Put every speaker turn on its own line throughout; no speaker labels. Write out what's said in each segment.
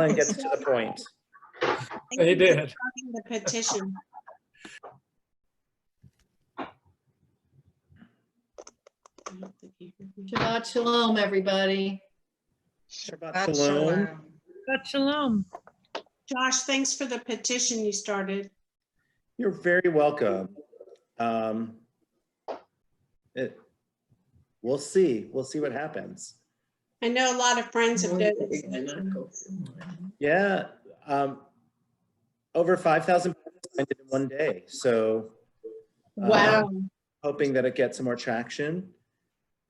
Alan gets to the point.
He did.
The petition.
Shabbat Shalom, everybody.
Shabbat Shalom.
Shabbat Shalom.
Josh, thanks for the petition you started.
You're very welcome. We'll see. We'll see what happens.
I know a lot of friends have done this.
Yeah. Over 5,000 people signed it in one day. So
Wow.
hoping that it gets some more traction.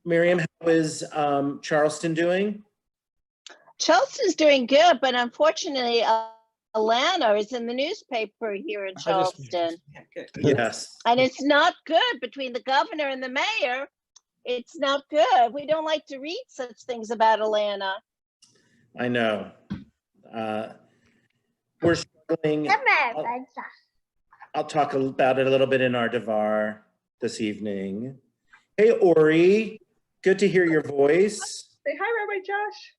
Miriam, how is Charleston doing?
Charleston's doing good, but unfortunately, Atlanta is in the newspaper here in Charleston.
Yes.
And it's not good between the governor and the mayor. It's not good. We don't like to read such things about Atlanta.
I know. We're struggling. I'll talk about it a little bit in our Devar this evening. Hey, Ori. Good to hear your voice.
Say hi, Rabbi Josh.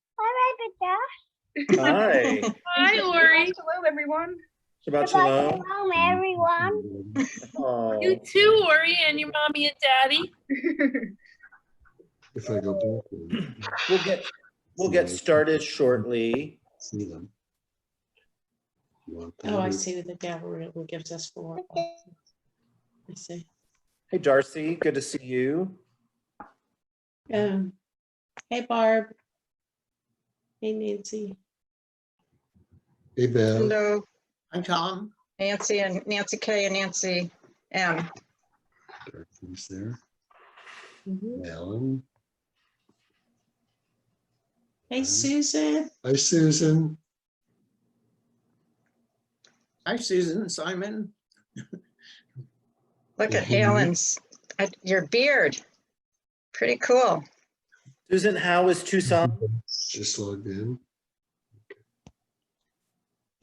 Hi.
Hi, Ori.
Shabbat Shalom, everyone.
Shabbat Shalom.
Shalom, everyone.
Oh.
You too, Ori, and your mommy and daddy.
If I go back,
We'll get started shortly.
see them. You want
Oh, I
that?
see what the devil gives us for. I see.
Hey, Darcy. Good to see you.
Hey, Barb. Hey, Nancy.
Hey, Bev.
Hello,
I'm Tom.
Nancy and Nancy K and Nancy M.
Darcy's there.
Mhm.
Alan.
Hey, Susan.
Hi, Susan.
Hi, Susan, Simon.
Look at Helen's, your beard. Pretty cool.
Susan, how is Tucson?
Just logged in.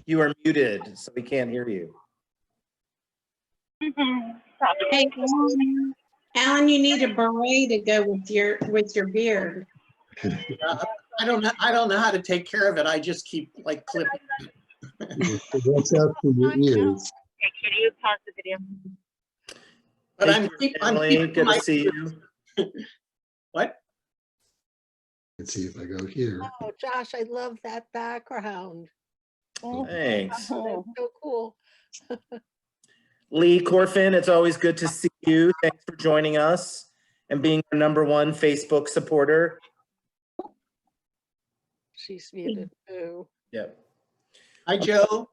You are muted, so we can't hear you.
Hey, Alan, you need a beret to go with your beard.
I don't know how to take care of it. I just keep like clipping.
Watch out for your ears.
Can you pause the video?
But
Hey, Emily, good to
my-
see you.
What?
Let's see if I go here.
Oh, Josh, I love that background.
Thanks.
That's so cool.
Lee Corfin, it's always good to see you. Thanks for joining us and being our #1 Facebook supporter.
She's muted too.
Yep.
Hi, Joe.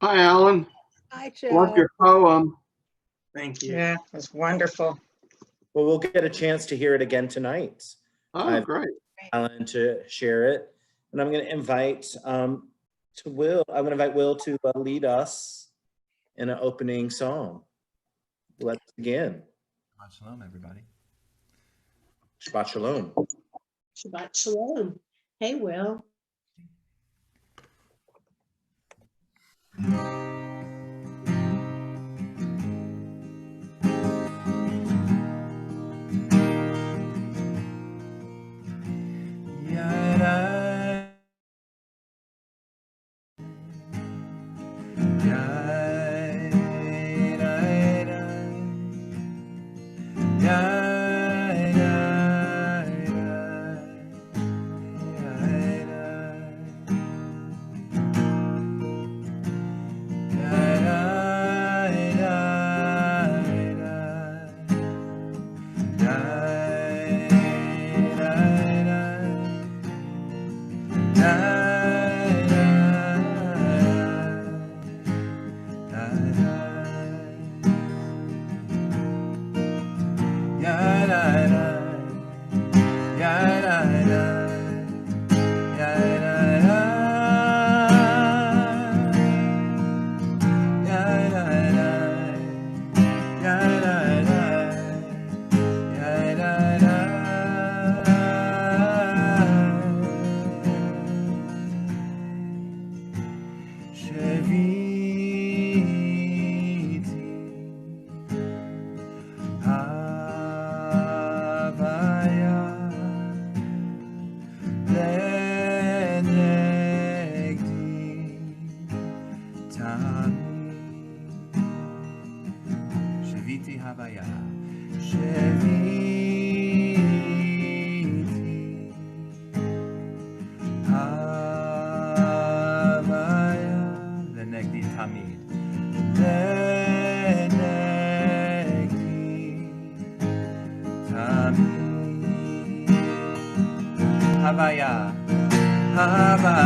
Hi, Alan.
Hi, Joe.
Love your poem.
Thank you.
Yeah, it was wonderful.
Well, we'll get a chance to hear it again tonight.
Oh,
I've-
great.
Alan to share it. And I'm going to invite Will to lead us in an opening song. Let's begin.
Shabbat Shalom, everybody.
Shabbat Shalom.
Shabbat Shalom. Hey, Will.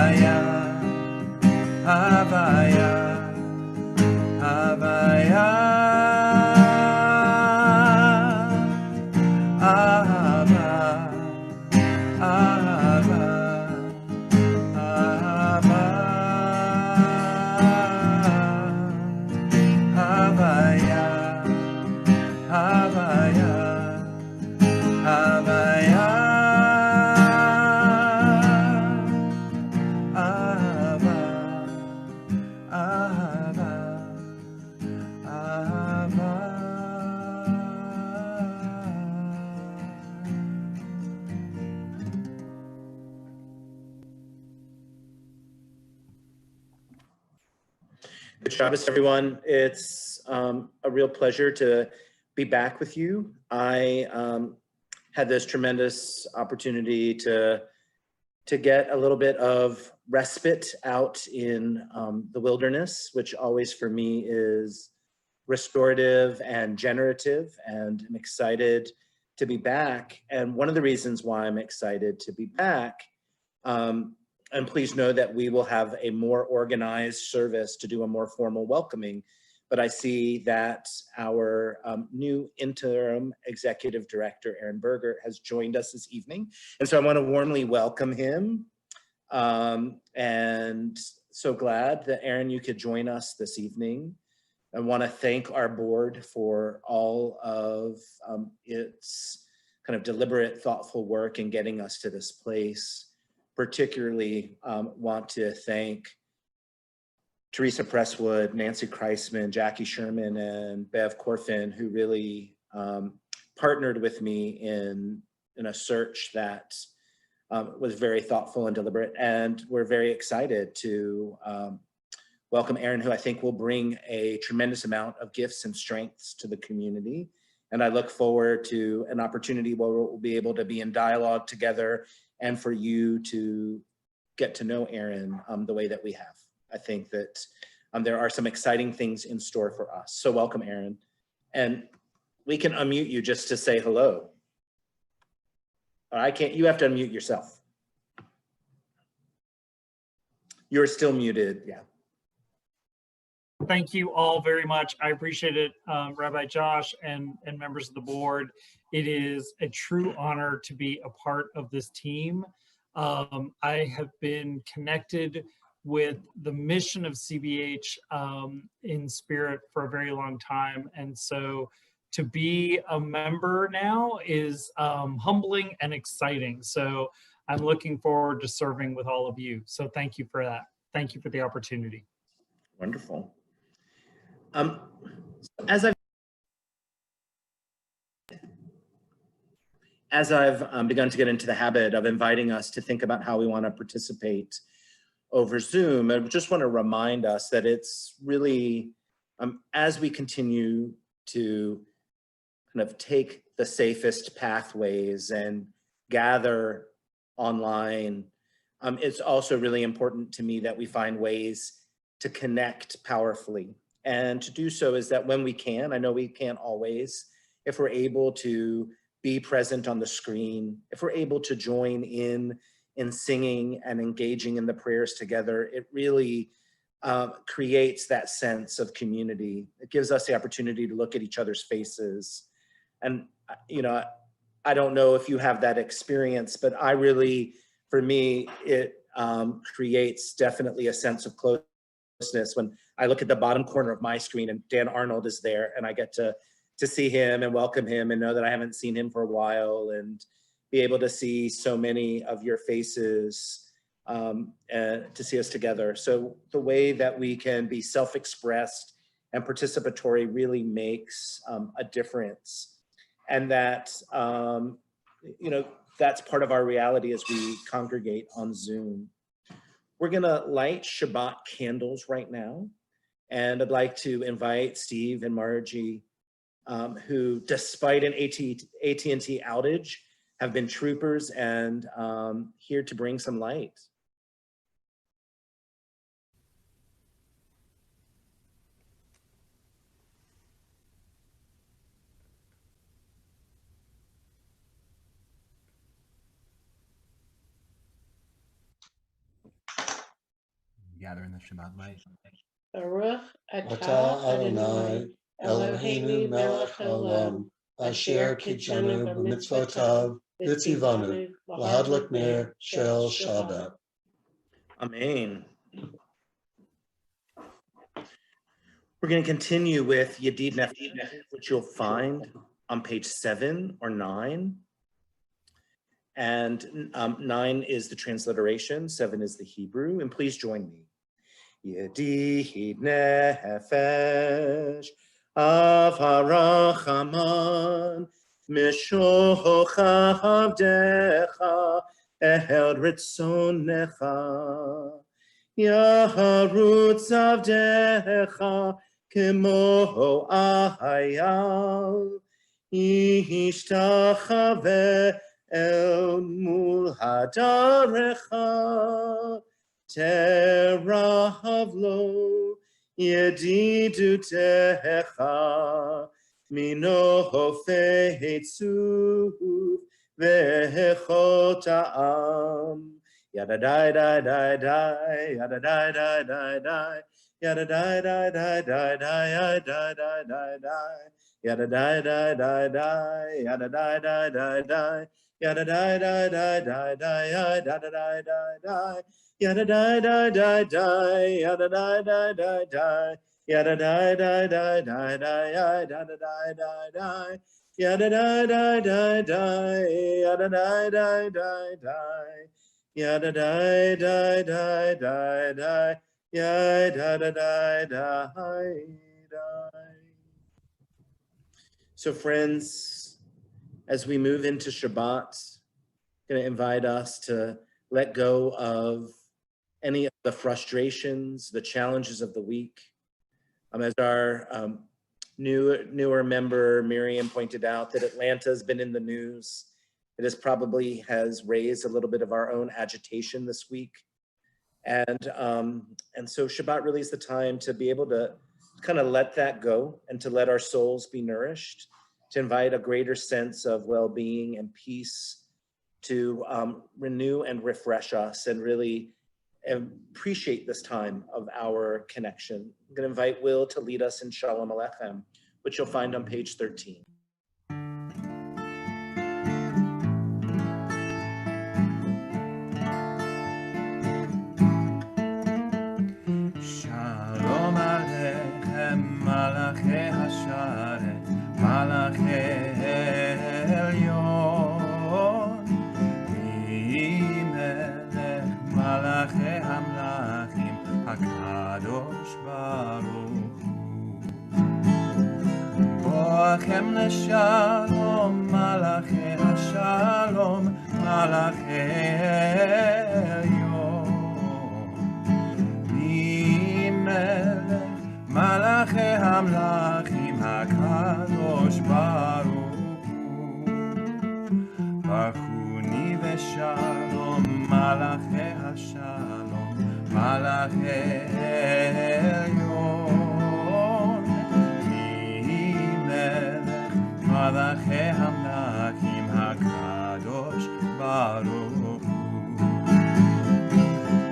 Havaya, Havaya, Havaya, Ahava, Ahava, Ahava, Havaya, Havaya, Havaya, Ahava, Ahava, Ahava.
Good Shabbos, everyone. It's a real pleasure to be back with you. I had this tremendous opportunity to get a little bit of respite out in the wilderness, which always for me is restorative and generative, and I'm excited to be back. And one of the reasons why I'm excited to be back, and please know that we will have a more organized service to do a more formal welcoming, but I see that our new interim executive director, Aaron Berger, has joined us this evening. And so I want to warmly welcome him. And so glad that Aaron, you could join us this evening. I want to thank our board for all of its kind of deliberate, thoughtful work in getting us to this place. Particularly want to thank Teresa Presswood, Nancy Kreisman, Jackie Sherman, and Bev Corfin, who really partnered with me in a search that was very thoughtful and deliberate. And we're very excited to welcome Aaron, who I think will bring a tremendous amount of gifts and strengths to the community. And I look forward to an opportunity where we'll be able to be in dialogue together and for you to get to know Aaron the way that we have. I think that there are some exciting things in store for us. So welcome, Aaron. And we can unmute you just to say hello. I can't, you have to unmute yourself. You're still muted, yeah.
Thank you all very much. I appreciate it, Rabbi Josh and members of the board. It is a true honor to be a part of this team. I have been connected with the mission of CBH in spirit for a very long time. And so to be a member now is humbling and exciting. So I'm looking forward to serving with all of you. So thank you for that. Thank you for the opportunity.
Wonderful. As I've begun to get into the habit of inviting us to think about how we want to participate over Zoom, I just want to remind us that it's really, as we continue to kind of take the safest pathways and gather online, it's also really important to me that we find ways to connect powerfully. And to do so is that when we can, I know we can't always, if we're able to be present on the screen, if we're able to join in singing and engaging in the prayers together, it really creates that sense of community. It gives us the opportunity to look at each other's faces. And, you know, I don't know if you have that experience, but I really, for me, it creates definitely a sense of closeness when I look at the bottom corner of my screen and Dan Arnold is there and I get to see him and welcome him and know that I haven't seen him for a while and be able to see so many of your faces and to see us together. So the way that we can be self-expressed and participatory really makes a difference. And that, you know, that's part of our reality as we congregate on Zoom. We're gonna light Shabbat candles right now. And I'd like to invite Steve and Margie, who despite an AT&T outage, have been troopers and here to bring some light.
gather in the Shabbat light.
Baruch
Ata
atah
Adonai,
Adonai,
Eloheinu melech haolam, asher kitshanu b'mitzvotav, v'tzivanu, lahadlik ner shel Shabbat.
Amen. We're going to continue with Yedid Nefesh, which you'll find on page 7 or 9. And 9 is the transliteration, 7 is the Hebrew. And please join me. Yedid Nefesh, Av HaRachaman, Mishochav Avdecha, Ehel Ritzonecha, Yaharutz Avdecha, Kemo Ahayal, Ishtachave El Mul Hadarecha, Terahavlo, Yedidu Techa, Mino Hofeitzu, Vehechota'am. Yada die die die die, yada die die die die, yada die die die die die, yada die die die die, yada die die die die, yada die die die die, yada die die die die, yada die die die die, yada die die die die, yada die die die die, yada die die die die, yada die die die die die, yada die die die die. So friends, as we move into Shabbat, I'm going to invite us to let go of any of the frustrations, the challenges of the week. As our newer member Miriam pointed out, that Atlanta has been in the news. It has raised a little bit of our own agitation this week. And so Shabbat really is the time to be able to kind of let that go and to let our souls be nourished, to invite a greater sense of well-being and peace, to renew and refresh us and really appreciate this time of our connection. I'm going to invite Will to lead us in Shalom Aleichem, which you'll find on page 13.
Shalom Aleichem, Malachi Hasharet, Malachi Elyon, Melech Malachi Hamlachim, HaKadosh Baruch Hu. Boachem Leshalom, Malachi Hashalom, Malachi Elyon, Melech Malachi Hamlachim, HaKadosh Baruch Hu. Bachuni v'shalom, Malachi Hashalom, Malachi Elyon, Melech Malachi Hamlachim, HaKadosh Baruch Hu.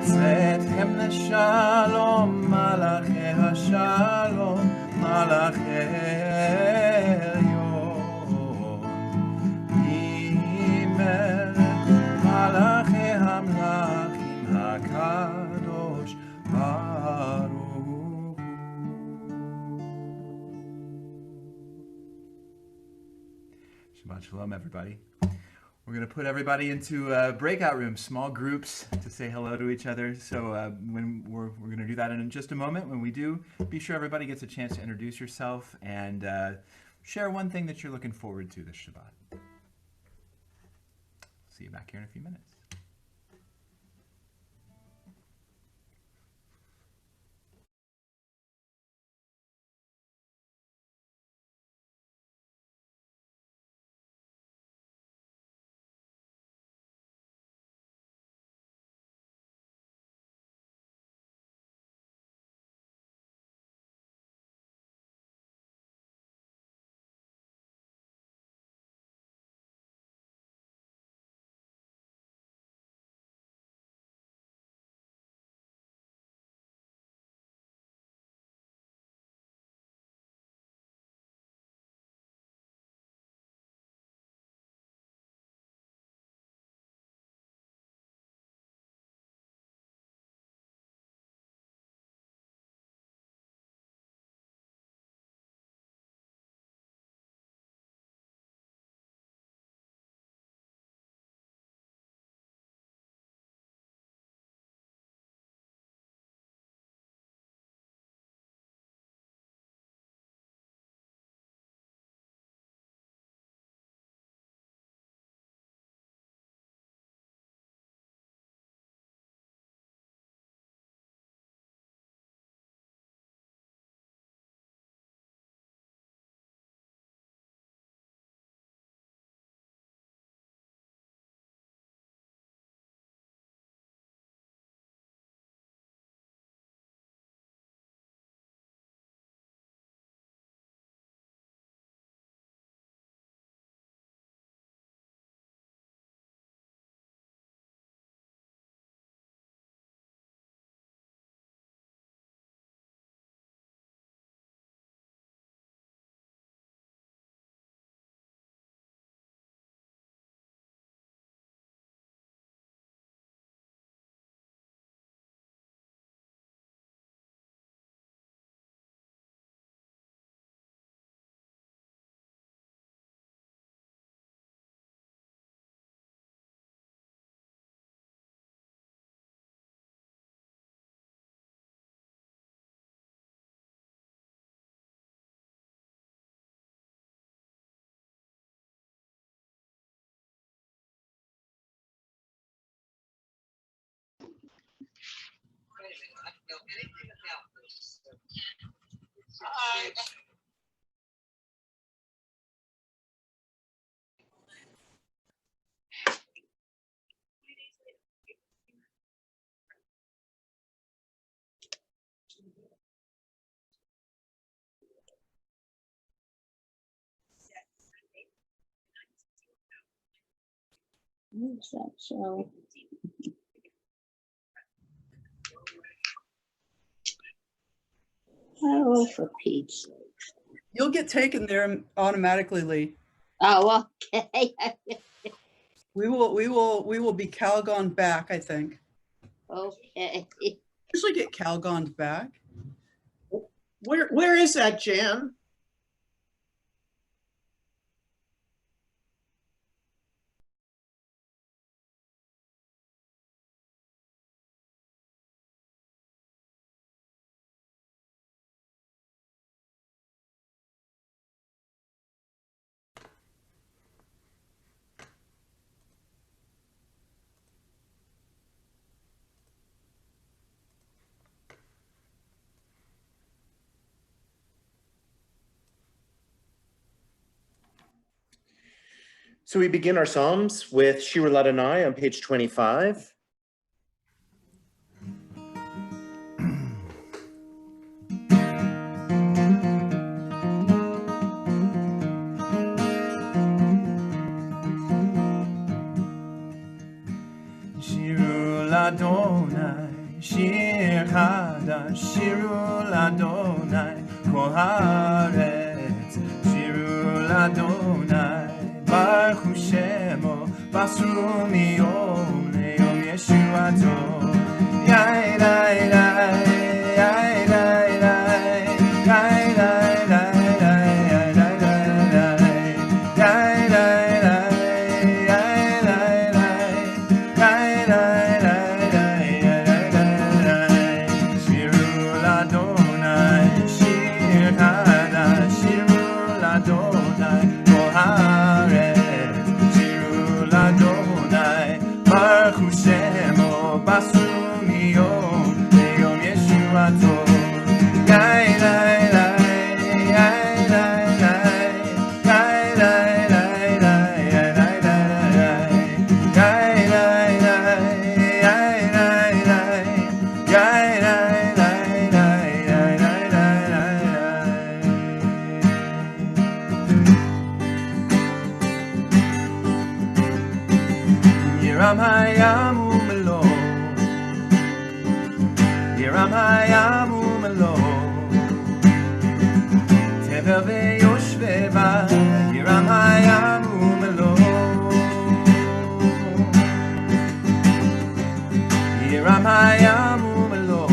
Tzedhem Leshalom, Malachi Hashalom, Malachi Elyon, Melech Malachi Hamlachim, HaKadosh Baruch Hu. Shabbat Shalom, everybody. We're going to put everybody into breakout rooms, small groups, to say hello to each other. So when we're going to do that in just a moment. When we do, be sure everybody gets a chance to introduce yourself and share one thing that you're looking forward to this Shabbat. See you back here in a few minutes.
Where's that show? Oh, for Pete's sake.
You'll get taken there automatically, Lee.
Oh, okay.
We will be Calgoned back, I think.
Okay.
Usually get Calgoned back.
Where is that, Jan?
So we begin our Psalms with Shir Ladonai on page 25.
Shiru Ladonai, Shir Chadash, Shiru Ladonai, Kol Haaretz, Shiru Ladonai, Baruch Shemo, Basru Miyom Le'yom Yeshuato, Yai Lai Lai, Yai Lai Lai, Yai Lai Lai, Yai Lai Lai, Yai Lai Lai, Yai Lai Lai, Yai Lai Lai, Shiru Ladonai, Shir Chadash, Shiru Ladonai, Kol Haaretz, Shiru Ladonai, Baruch Shemo, Basru Miyom Le'yom Yeshuato, Yai Lai Lai, Yai Lai Lai, Yai Lai Lai, Yai Lai Lai, Yai Lai Lai, Yai Lai Lai, Yai Lai Lai, Yai Lai Lai. Yiram Hayam Umelo, Yiram Hayam Umelo, Tevel veYoshveva, Yiram Hayam Umelo, Yiram Hayam Umelo,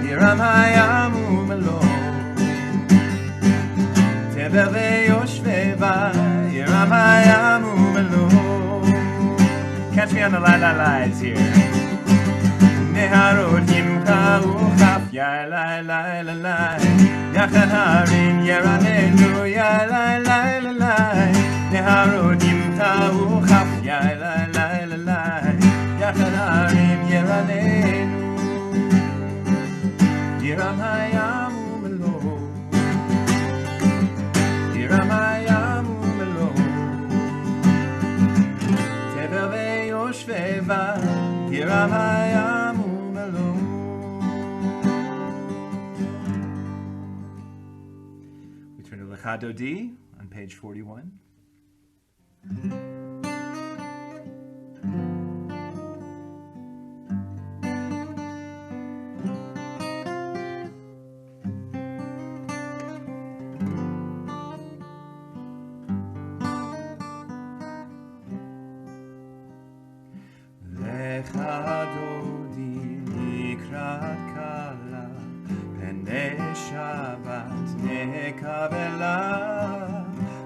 Yiram Hayam Umelo, Tevel veYoshveva, Yiram Hayam Umelo. Catch me on the lies here. Neharot Yimcha Uchaf, Ya Lai Lai La Lai, Yachad Harim Yeranenu, Ya Lai Lai La Lai, Neharot Yimcha Uchaf, Ya Lai Lai La Lai, Yachad Harim Yeranenu, Yiram Hayam Umelo, Yiram Hayam Umelo, Tevel veYoshveva, Yiram Hayam Umelo. We turn to Lecha Dodi on page 41. Lecha Dodi Likrat Kala, Pnei Shabbat Nekabela.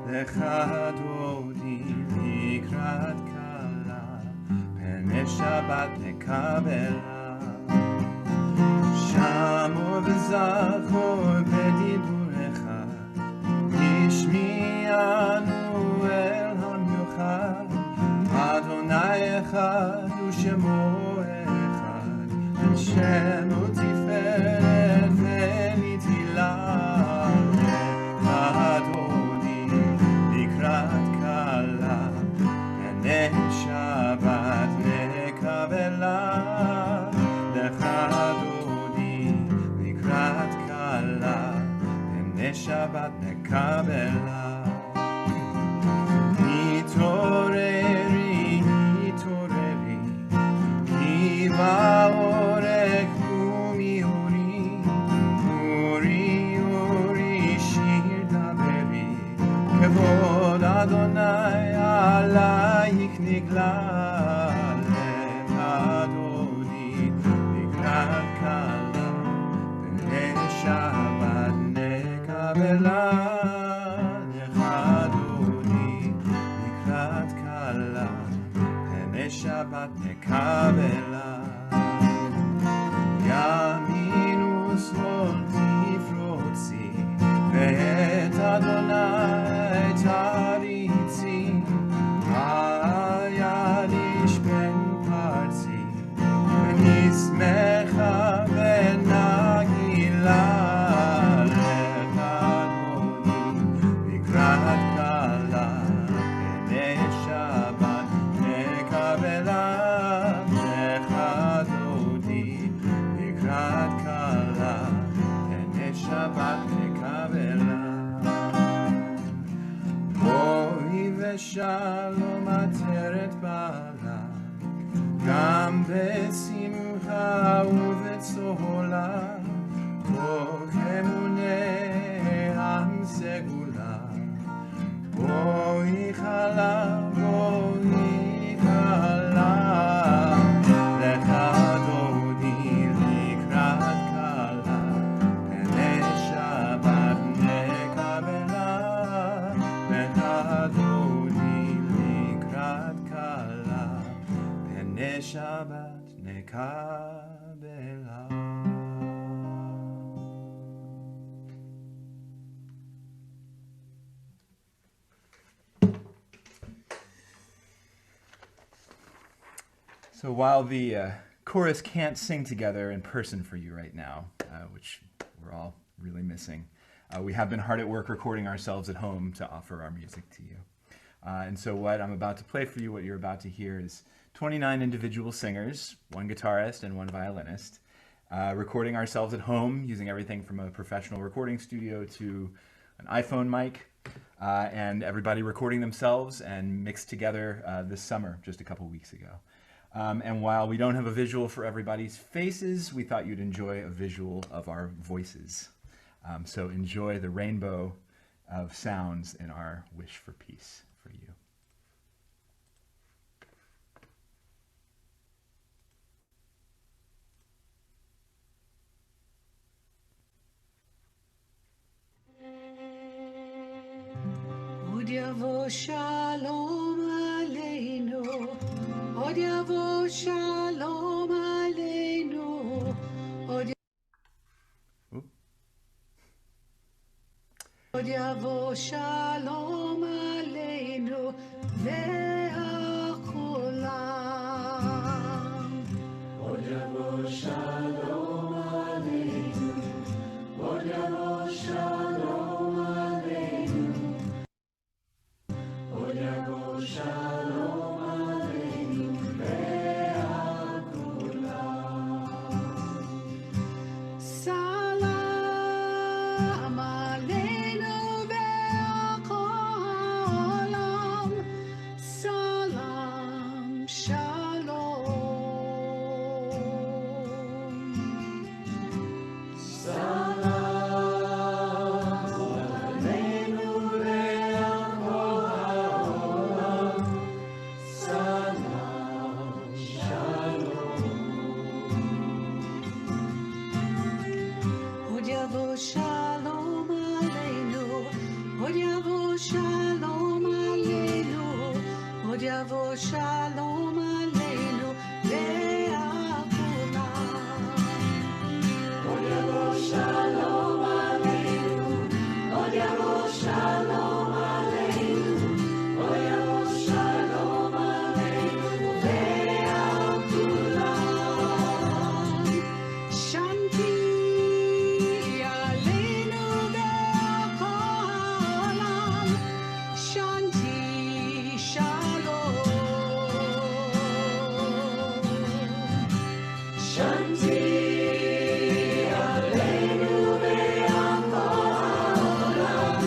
Lecha Dodi Likrat Kala, Pnei Shabbat Nekabela. Shamor v'zachor b'diburecha, Ishmi'anu el hamiuchad, Adonai echad u'shemo echad, Shemo tiferet שבת נקבלה. התעוררי, התעוררי, כי באורך קומי אורי, אורי, אורי, שיר דברי, כבוד אדוני עלייך נגלה, לב אדוני לקראת כלה, פני שבת נקבלה, לך אדוני לקראת כלה, פני שבת נקבלה. ימין ושמאל תפרוצי, ואת אדוני תריצי, על ידיש בן פרצי, ונשמחה ונגילה, לך אדוני לקראת כלה, פני שבת נקבלה, לך אדוני לקראת כלה, פני שבת נקבלה. בואי ושלום עטרת בעלה, גם בשמחה ובצהלה, תוך אמוני עם סגולה. בואי חלה, בואי חלה, לך אדוני לקראת כלה, פני שבת נקבלה, לך אדוני לקראת כלה, פני שבת נקבלה. So while the chorus can't sing together in person for you right now, which we're all really missing, we have been hard at work recording ourselves at home to offer our music to you. And so what I'm about to play for you, what you're about to hear, is 29 individual singers, one guitarist and one violinist, recording ourselves at home using everything from a professional recording studio to an iPhone mic, and everybody recording themselves and mixed together this summer, just a couple weeks ago. And while we don't have a visual for everybody's faces, we thought you'd enjoy a visual of our voices. So enjoy the rainbow of sounds in our wish for peace for you.
עוד יבוא שלום עלינו, עוד יבוא שלום עלינו, עוד יבוא שלום עלינו והכולם. עוד יבוא שלום עלינו, עוד יבוא שלום עלינו, עוד יבוא שלום עלינו והכולם. סלאם עלינו והכל העולם, סלאם שלום. סלאם עלינו והכל העולם, סלאם שלום. עוד יבוא שלום עלינו, עוד יבוא שלום עלינו, עוד יבוא שלום עלינו והכולם. עוד יבוא שלום עלינו, עוד יבוא שלום עלינו, עוד יבוא שלום עלינו והכולם. שנתי עלינו והכל העולם, שנתי שלום. שנתי עלינו והכל העולם,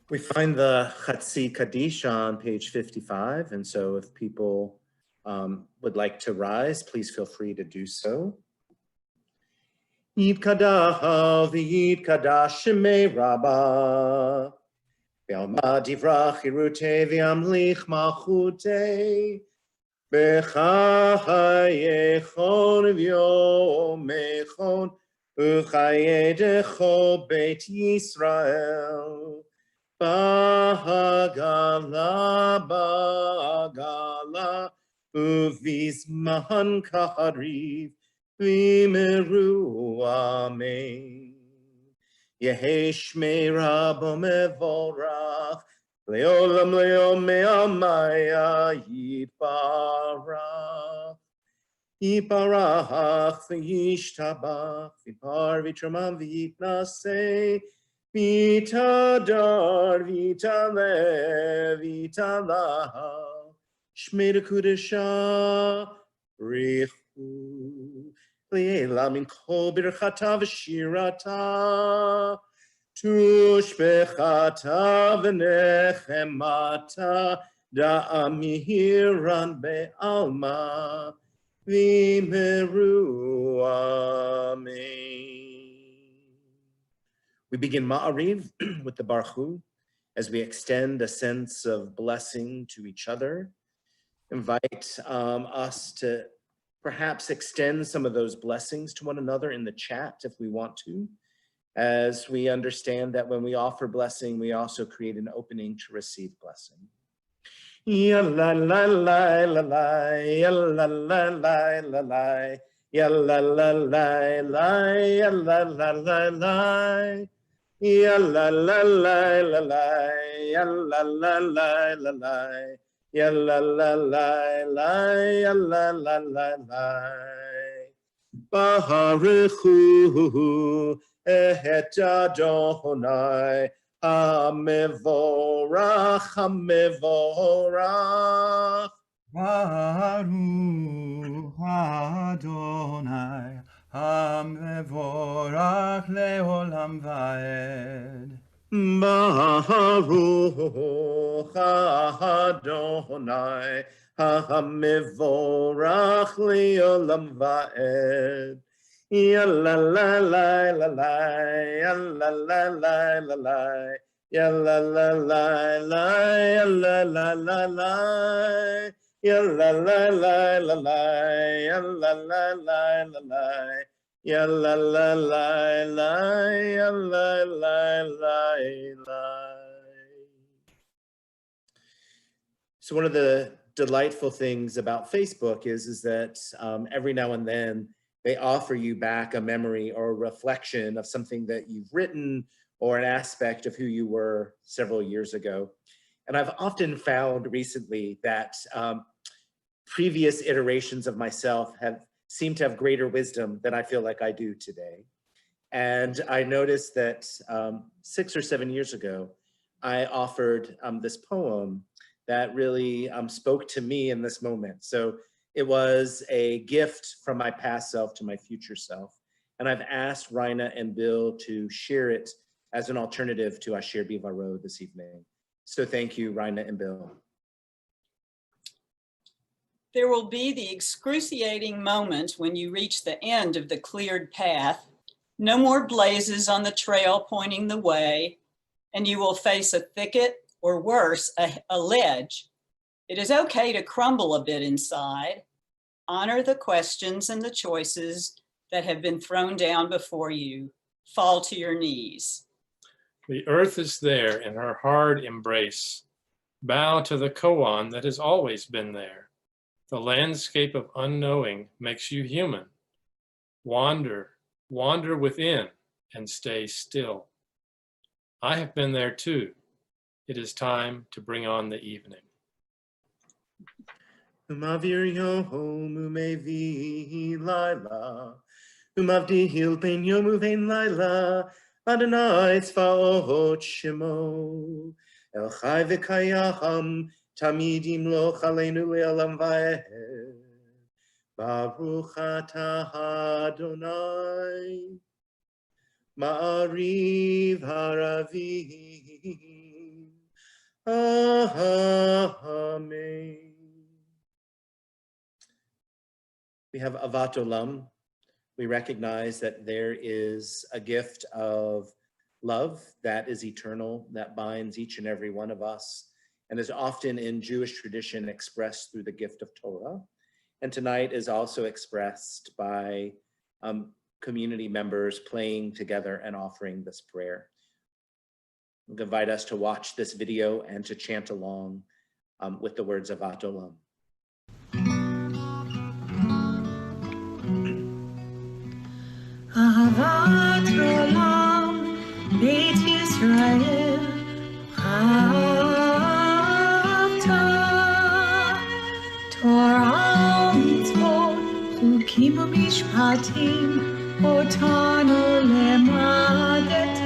We find the Chatzi Kaddish on page 55, and so if people would like to rise, please feel free to do so. Yitkadash v'yitkadash shemei Rabba, v'alma divrach hirute v'amlich malchute, b'chayechon v'yomechon, u'chayedecho beit Yisrael. Bagala, bagala, uvizman kahariv, vimeru amen. Yehesh rabo mevorach, leolam leom me'amaya yitbarach. Yitbarach v'yishtabach, v'par v'traman v'yitnaseh, Vitadar, vitale, vitala, shmei kudesha, richu, liela min kol birchata v'shirata, tushbechata v'nechemata, da'amihiran be'alma, v'meru amen. We begin Ma'ariv with the Baruch Hu as we extend a sense of blessing to each other. Invite us to perhaps extend some of those blessings to one another in the chat if we want to, as we understand that when we offer blessing, we also create an opening to receive blessing. Yalla la la la la, yalla la la la la, yalla la la la, yalla la la la. Ya la la la la la, ya la la la la la, ya la la la la, ya la la la la. Baruchu et Adonai, hamevorach, hamevorach.
Baruch Adonai, hamevorach leolam vaed.
Baruch Adonai, hamevorach leolam vaed. Ya la la la la la, ya la la la la la, ya la la la la, ya la la la la. Ya la la la la la, ya la la la la la, ya la la la la, ya la la la la. So one of the delightful things about Facebook is that every now and then they offer you back a memory or a reflection of something that you've written or an aspect of who you were several years ago. And I've often found recently that previous iterations of myself have seemed to have greater wisdom than I feel like I do today. And I noticed that 6 or 7 years ago, I offered this poem that really spoke to me in this moment. So it was a gift from my past self to my future self. And I've asked Raina and Bill to share it as an alternative to Asher Bivaro this evening. So thank you, Raina and Bill.
There will be the excruciating moment when you reach the end of the cleared path, no more blazes on the trail pointing the way, and you will face a thicket or worse, a ledge. It is okay to crumble a bit inside. Honor the questions and the choices that have been thrown down before you. Fall to your knees.
The earth is there in her hard embrace. Bow to the koan that has always been there. The landscape of unknowing makes you human. Wander, wander within and stay still. I have been there too. It is time to bring on the evening.
Umavir yom umevi laila, umavdihil ben yom uvein laila, Adonai tzvaot shemo, El chai v'kayam, tamidim lo chaleinu le'olam va'ed. Baruch atah Adonai, Ma'ariv haravim, Amen. We have Avat Olam. We recognize that there is a gift of love that is eternal, that binds each and every one of us, and is often in Jewish tradition expressed through the gift of Torah. And tonight is also expressed by community members playing together and offering this prayer. I invite us to watch this video and to chant along with the words of Avat Olam.
אהבת עולם, בית ישראל, אהבת תורה ומצוות, חוקים ומשפטים, אותנו למדת.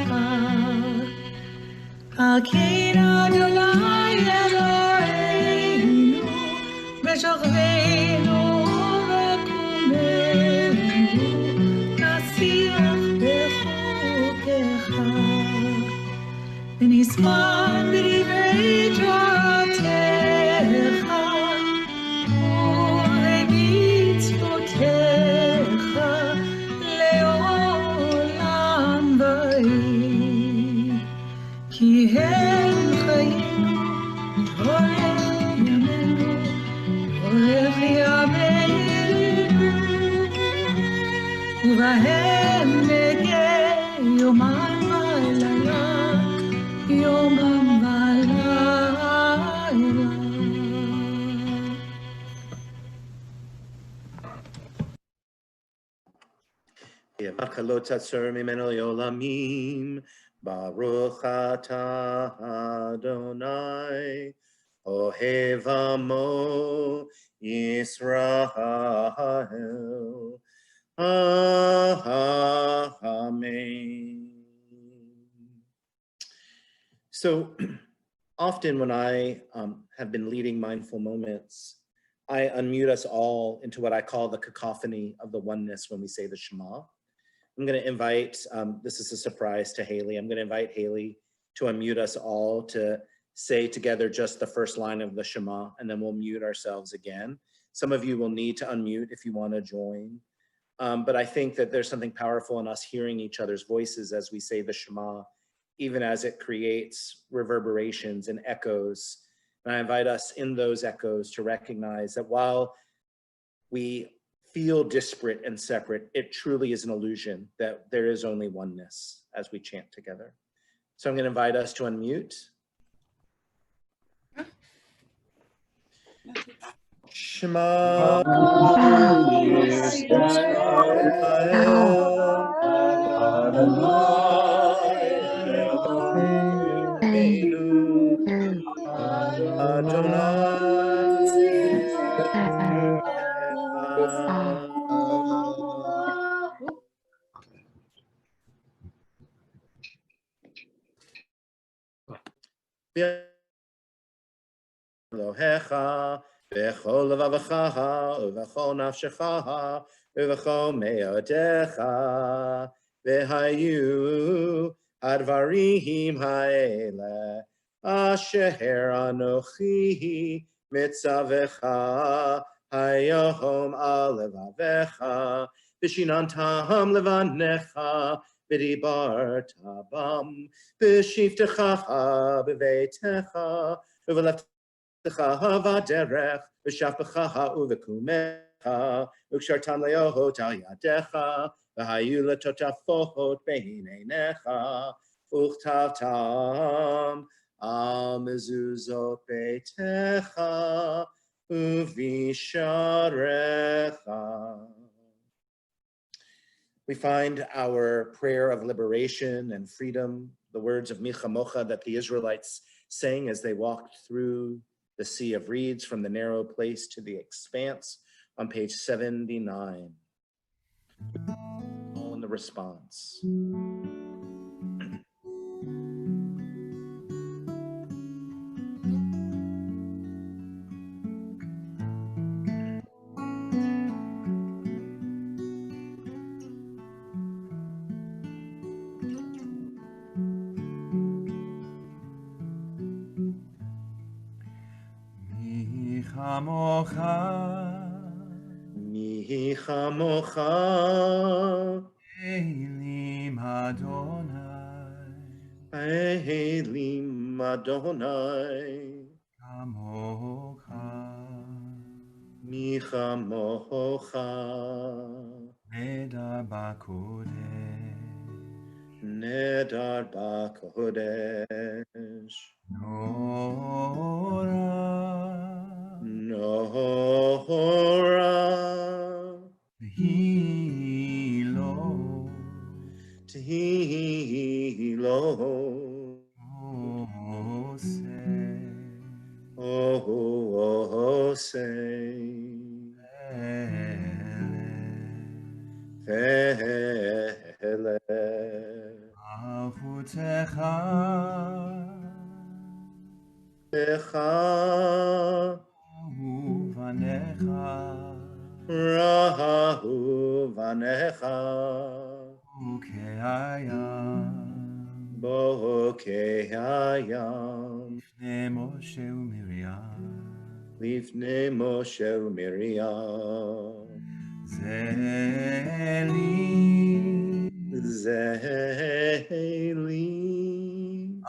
על כן אדוני אלוהינו, בשוכבנו ובקומנו, נשיח בחוקך, ונשמח בדברי תורתך, ובמצוותיך לעולם ועד. כי הם חיינו, אורך ימינו, אורך ימינו, ובהם נגה יומם ולילה, יומם ולילה.
יברך לא תסר ממנו לעולמים, ברוך אתה אדוני, אוהב עמו ישראל. Amen. So often when I have been leading mindful moments, I unmute us all into what I call the cacophony of the oneness when we say the Shema. I'm going to invite, this is a surprise to Haley, I'm going to invite Haley to unmute us all to say together just the first line of the Shema, and then we'll mute ourselves again. Some of you will need to unmute if you want to join. But I think that there's something powerful in us hearing each other's voices as we say the Shema, even as it creates reverberations and echoes. And I invite us in those echoes to recognize that while we feel disparate and separate, it truly is an illusion that there is only oneness as we chant together. So I'm going to invite us to unmute. Shema Yisrael Adonai Eloheinu Adonai Echad. Elohecha b'chol levavecha u'v'chol nafshecha u'v'chol me'odecha v'hayu advarim ha'ele asher anochi mitzavecha hayom al levavecha v'shinantam levanecha v'dibarta bam v'shivtecha b'veitecha v'leftecha v'derech v'shafecha u'v'kumecha u'kshartam le'ohot al yadecha v'hayu letotafot b'eineinecha u'chtavtam al mezuzot beitecha u'visharecha. We find our prayer of liberation and freedom, the words of Micha Mocha that the Israelites sang as they walked through the sea of reeds from the narrow place to the expanse on page 79. All in the response. Mi chamocha.
Elim Adonai.
Elim Adonai.
Kamocha.
Mi chamocha.
Nedar
Nedar b'kodesh. Nora. Tehilo. Oh, say. Vele.
Ahutecha.
Techa.
Uvanecha.
Rahu vanecha.
Ukeayam.
Bokeayam.
Lifnei Moshe uMiriam.
Lifnei Moshe uMiriam. Zeli.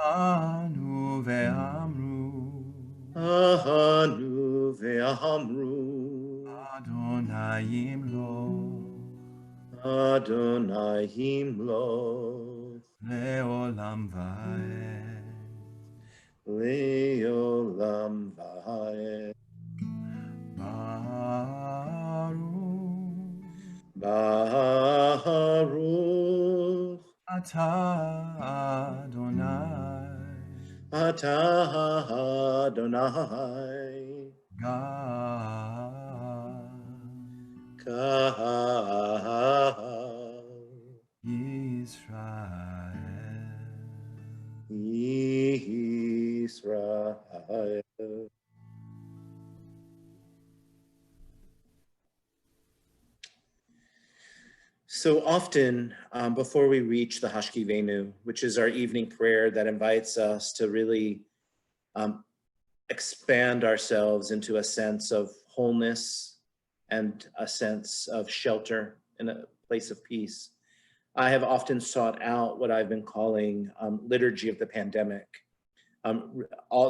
Anu ve'amru.
Anu ve'amru.
Adonai Yimloch.
Adonai Yimloch.
Leolam va'ed.
Leolam va'ed. Baruch.
Atah Adonai.
Atah Adonai.
God.
Israel. So often, before we reach the Hashkivenu, which is our evening prayer that invites us to really expand ourselves into a sense of wholeness and a sense of shelter in a place of peace, I have often sought out what I've been calling liturgy of the pandemic.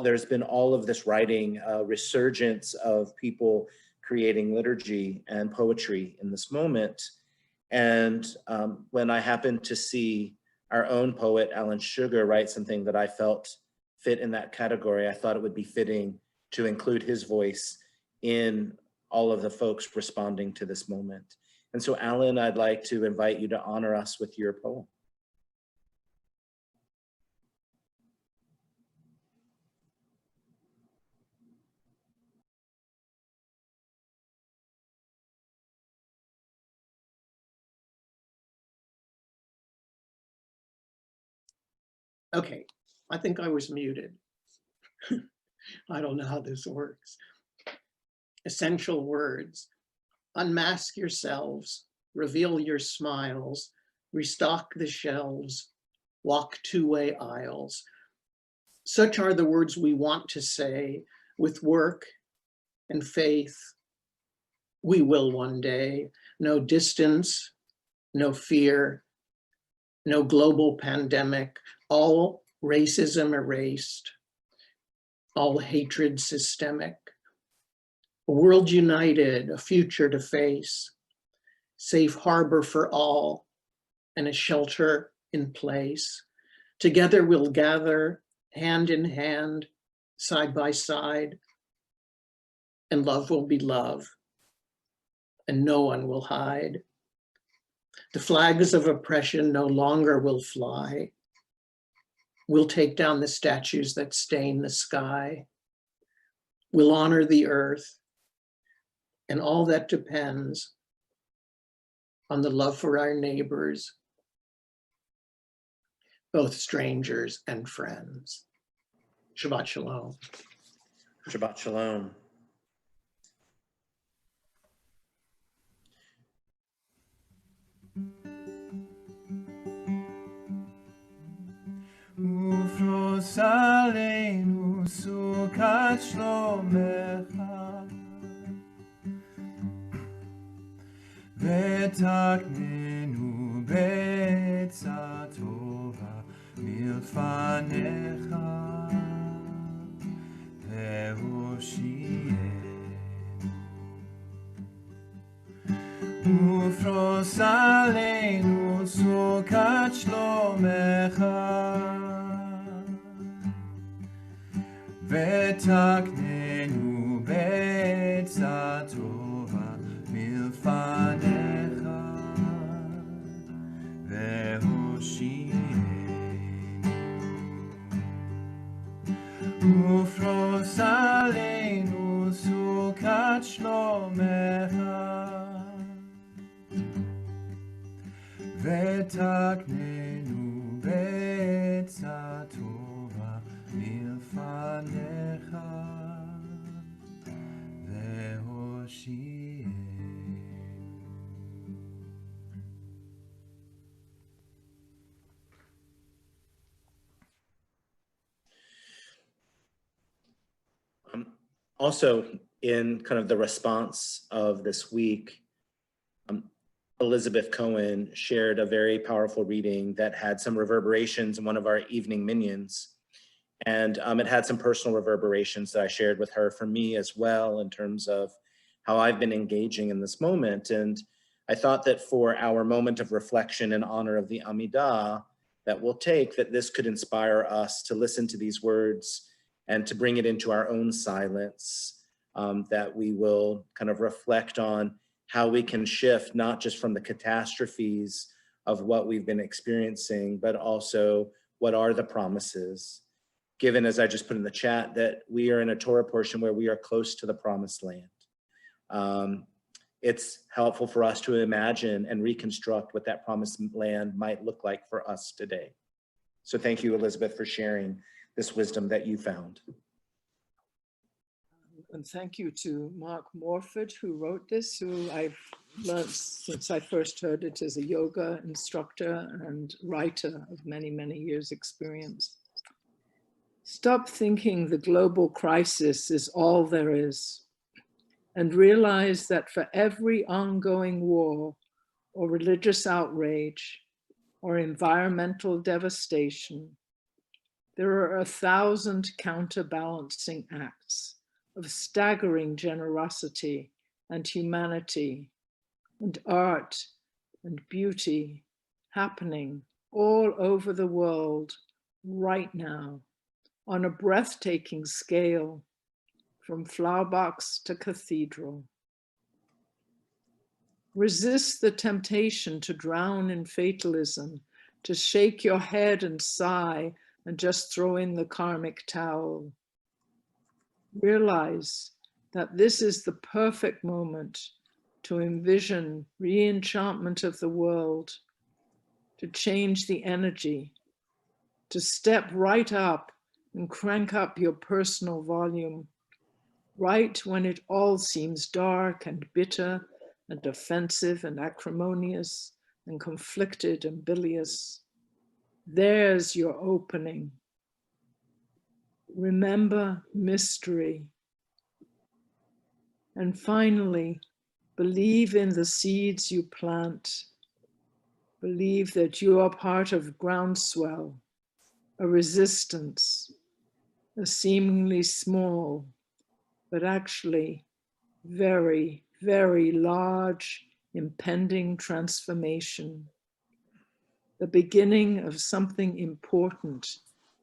There's been all of this writing, resurgence of people creating liturgy and poetry in this moment. And when I happened to see our own poet, Alan Sugar, write something that I felt fit in that category, I thought it would be fitting to include his voice in all of the folks responding to this moment. And so, Alan, I'd like to invite you to honor us with your poem.
Okay, I think I was muted. I don't know how this works. Essential words. Unmask yourselves, reveal your smiles, restock the shelves, walk two-way aisles. Such are the words we want to say with work and faith. We will one day. No distance, no fear, no global pandemic, all racism erased, all hatred systemic. A world united, a future to face, safe harbor for all, and a shelter in place. Together we'll gather hand in hand, side by side, and love will be love, and no one will hide. The flags of oppression no longer will fly. We'll take down the statues that stain the sky. We'll honor the earth, and all that depends on the love for our neighbors, both strangers and friends. Shabbat Shalom.
Shabbat Shalom.
Ufros aleinu sukat shlomecha. ותקננו בעצה טובה מלפניך והושיענו. ופרוס עלינו סוכת שלומך ותקננו בעצה טובה מלפניך והושיענו. ופרוס עלינו סוכת שלומך ותקננו בעצה טובה מלפניך והושיענו.
Also, in kind of the response of this week, Elizabeth Cohen shared a very powerful reading that had some reverberations in one of our evening minions. And it had some personal reverberations that I shared with her for me as well, in terms of how I've been engaging in this moment. And I thought that for our moment of reflection in honor of the Amidah that we'll take, that this could inspire us to listen to these words and to bring it into our own silence, that we will kind of reflect on how we can shift, not just from the catastrophes of what we've been experiencing, but also what are the promises, given, as I just put in the chat, that we are in a Torah portion where we are close to the promised land. It's helpful for us to imagine and reconstruct what that promised land might look like for us today. So thank you, Elizabeth, for sharing this wisdom that you found.
And thank you to Mark Morford, who wrote this, who I've learned since I first heard it as a yoga instructor and writer of many, many years' experience. Stop thinking the global crisis is all there is, and realize that for every ongoing war or religious outrage or environmental devastation, there are 1,000 counterbalancing acts of staggering generosity and humanity and art and beauty happening all over the world right now on a breathtaking scale, from flower box to cathedral. Resist the temptation to drown in fatalism, to shake your head and sigh and just throw in the karmic towel. Realize that this is the perfect moment to envision re-enchantment of the world, to change the energy, to step right up and crank up your personal volume, right when it all seems dark and bitter and offensive and acrimonious and conflicted and bilious. There's your opening. Remember mystery. And finally, believe in the seeds you plant. Believe that you are part of groundswell, a resistance, a seemingly small, but actually very, very large, impending transformation. The beginning of something important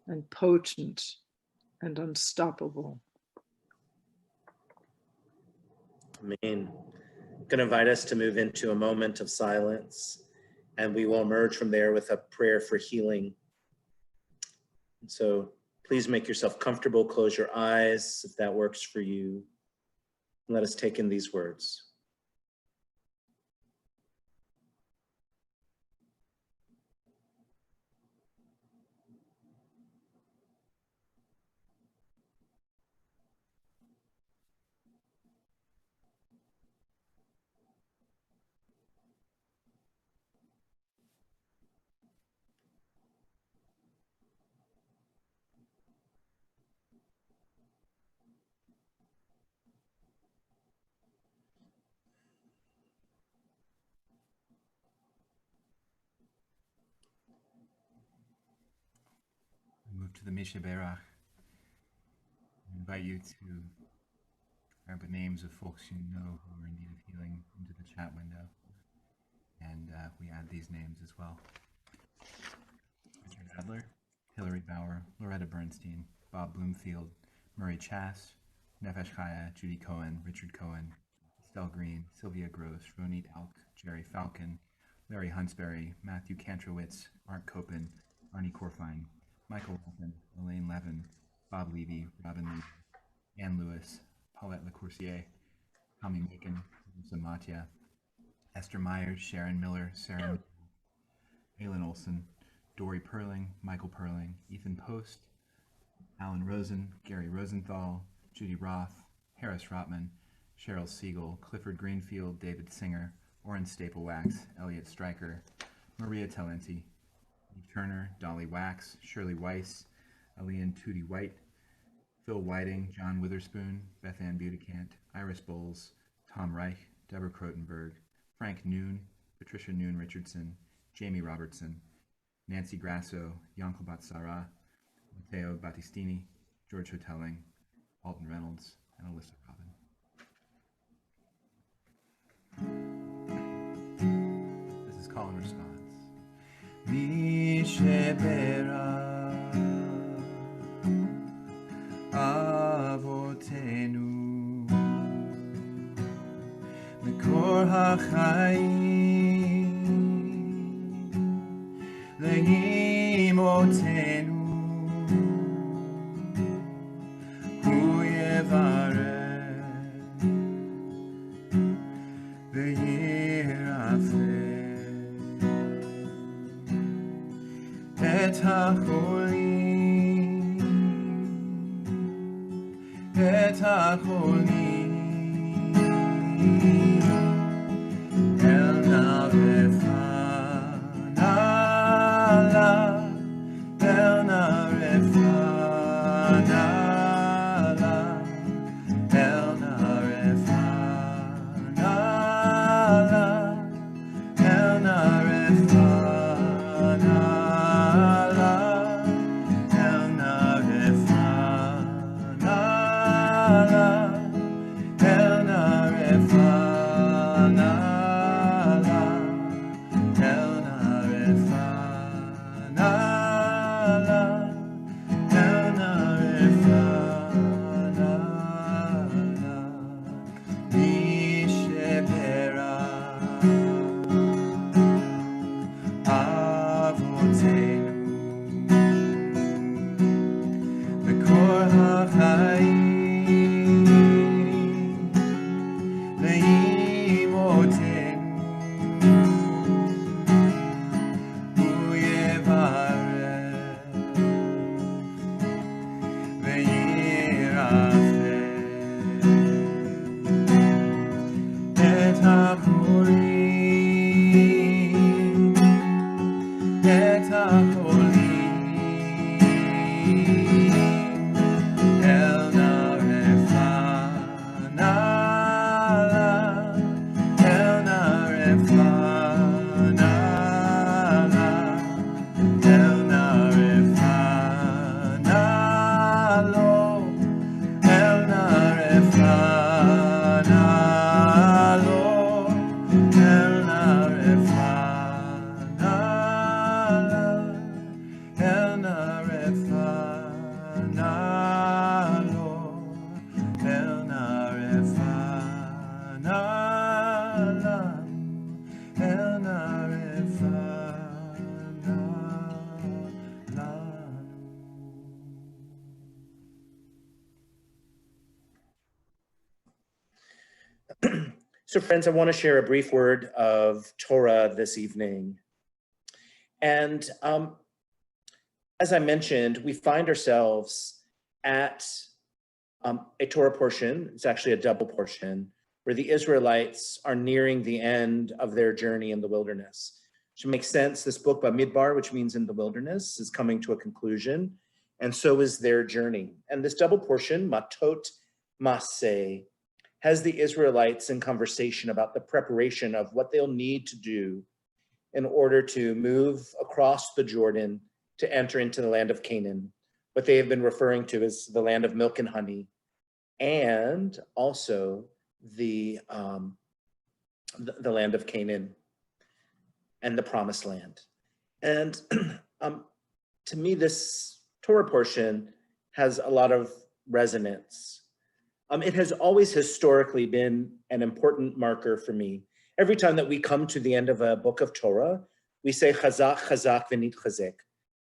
and potent and unstoppable.
Amen. I'm going to invite us to move into a moment of silence, and we will emerge from there with a prayer for healing. So please make yourself comfortable, close your eyes if that works for you. Let us take in these words.
move to the Misha Berach. I invite you to grab the names of folks you know who are in need of healing into the chat window. And we add these names as well. Richard Adler, Hillary Bauer, Loretta Bernstein, Bob Bloomfield, Murray Chass, Nefesh Chaya, Judy Cohen, Richard Cohen, Estelle Green, Sylvia Gross, Ronit Alk, Jerry Falcon, Larry Hunsberry, Matthew Kantrowitz, Mark Copen, Arnie Korfine, Michael Wolfen, Elaine Levin, Bob Levy, Robin Lee, Ann Lewis, Paulette LeCourcier, Tommy Macon, Lisa Matya, Esther Myers, Sharon Miller, Sarah Aylin Olson, Dory Perling, Michael Perling, Ethan Post, Alan Rosen, Gary Rosenthal, Judy Roth, Harris Rotman, Cheryl Siegel, Clifford Greenfield, David Singer, Orrin Staplewax, Elliot Stryker, Maria Talenti, Eve Turner, Dolly Wax, Shirley Weiss, Alian Tootie White, Phil Whiting, John Witherspoon, Beth Ann Budicant, Iris Bowles, Tom Reich, Deborah Krotenberg, Frank Noon, Patricia Noon Richardson, Jamie Robertson, Nancy Grasso, Yankel Batsara, Matteo Battistini, George Hotelling, Alton Reynolds, and Alyssa Robin. This is call and response. Mishebera Avotenu Mekor HaChaim Leimotenu Hu Yevarech Ve'yirafeh Et HaCholim Et HaCholim El Narefa Nala El Narefa Nala El Narefa Nala El Narefa Nala El Narefa Nala El Narefa Nala El Narefa Nala El Narefa Nala Mishebera Avotenu Mekor HaChaim Leimotenu Hu Yevarech Ve'yirafeh Et HaCholim Et HaCholim El Narefa Nala El Narefa Nala El Narefa Nalo El Narefa Nalo El Narefa Nala El Narefa Nalo El Narefa Nala El Narefa
So friends, I want to share a brief word of Torah this evening. And as I mentioned, we find ourselves at a Torah portion. It's actually a double portion where the Israelites are nearing the end of their journey in the wilderness. Which makes sense. This book, Bamidbar, which means in the wilderness, is coming to a conclusion. And so is their journey. And this double portion, Matot Maseh, has the Israelites in conversation about the preparation of what they'll need to do in order to move across the Jordan to enter into the land of Canaan, what they have been referring to as the land of milk and honey, and also the land of Canaan and the promised land. And to me, this Torah portion has a lot of resonance. It has always historically been an important marker for me. Every time that we come to the end of a book of Torah, we say, Chazak, Chazak, v'nit chazek.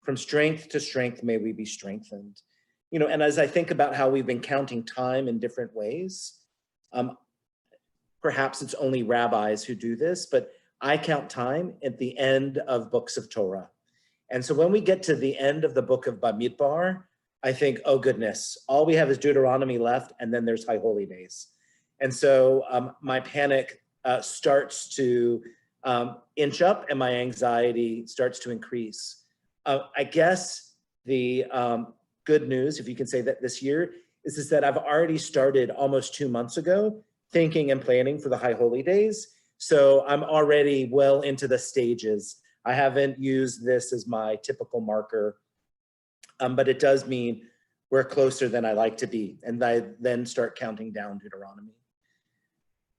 From strength to strength, may we be strengthened. You know, and as I think about how we've been counting time in different ways, perhaps it's only rabbis who do this, but I count time at the end of books of Torah. And so when we get to the end of the book of Bamidbar, I think, oh goodness, all we have is Deuteronomy left, and then there's High Holy Days. And so my panic starts to inch up and my anxiety starts to increase. I guess the good news, if you can say that this year, is that I've already started almost 2 months ago thinking and planning for the High Holy Days. So I'm already well into the stages. I haven't used this as my typical marker, but it does mean we're closer than I like to be. And I then start counting down Deuteronomy.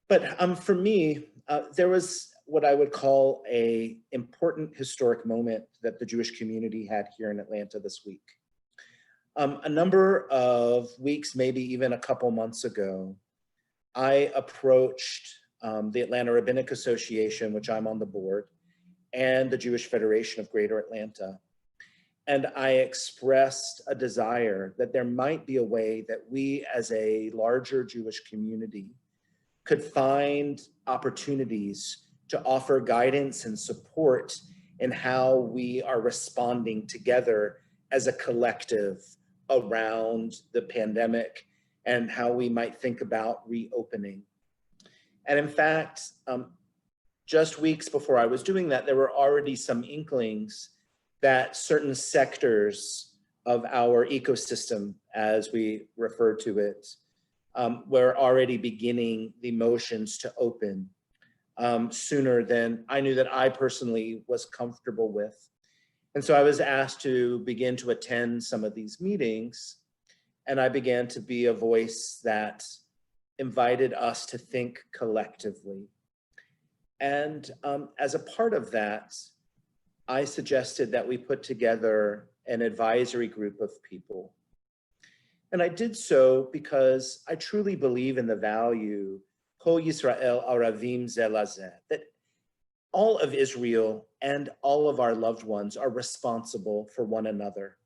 But for me, there was what I would call an important historic moment that the Jewish community had here in Atlanta this week. A number of weeks, maybe even a couple months ago, I approached the Atlanta Rabbinic Association, which I'm on the board, and the Jewish Federation of Greater Atlanta. And I expressed a desire that there might be a way that we as a larger Jewish community could find opportunities to offer guidance and support in how we are responding together as a collective around the pandemic and how we might think about reopening. And in fact, just weeks before I was doing that, there were already some inklings that certain sectors of our ecosystem, as we refer to it, were already beginning the motions to open sooner than I knew that I personally was comfortable with. And so I was asked to begin to attend some of these meetings, and I began to be a voice that invited us to think collectively. And as a part of that, I suggested that we put together an advisory group of people. And I did so because I truly believe in the value, Kol Yisrael Aravim Ze Lazeh, that all of Israel and all of our loved ones are responsible for one another.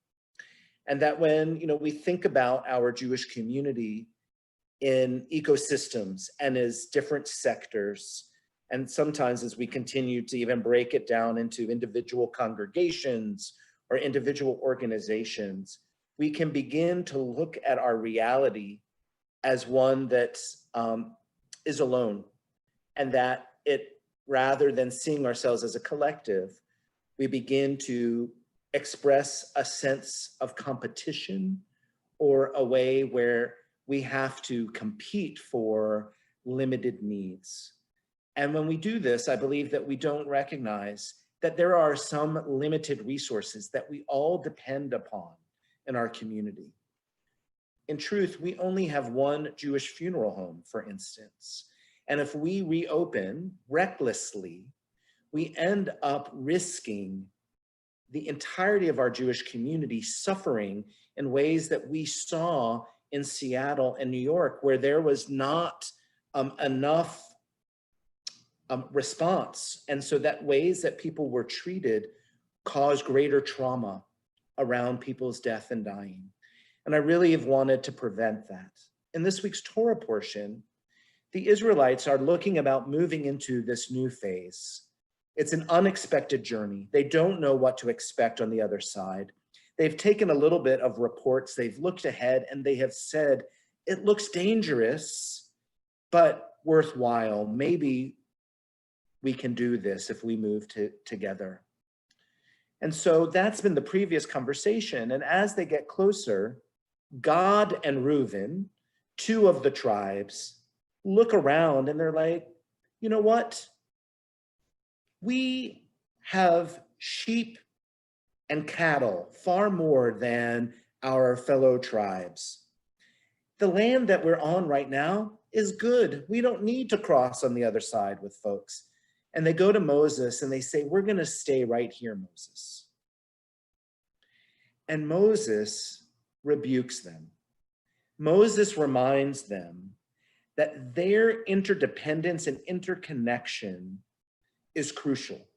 And that when we think about our Jewish community in ecosystems and as different sectors, and sometimes as we continue to even break it down into individual congregations or individual organizations, we can begin to look at our reality as one that is alone, and that rather than seeing ourselves as a collective, we begin to express a sense of competition or a way where we have to compete for limited needs. And when we do this, I believe that we don't recognize that there are some limited resources that we all depend upon in our community. In truth, we only have one Jewish funeral home, for instance. And if we reopen recklessly, we end up risking the entirety of our Jewish community suffering in ways that we saw in Seattle and New York, where there was not enough response. And so that ways that people were treated caused greater trauma around people's death and dying. And I really have wanted to prevent that. In this week's Torah portion, the Israelites are looking about moving into this new phase. It's an unexpected journey. They don't know what to expect on the other side. They've taken a little bit of reports, they've looked ahead, and they have said, it looks dangerous, but worthwhile. Maybe we can do this if we move together. And so that's been the previous conversation. And as they get closer, Gad and Reuben, two of the tribes, look around and they're like, you know what? We have sheep and cattle far more than our fellow tribes. The land that we're on right now is good. We don't need to cross on the other side with folks. And they go to Moses and they say, we're going to stay right here, Moses. And Moses rebukes them. Moses reminds them that their interdependence and interconnection is crucial,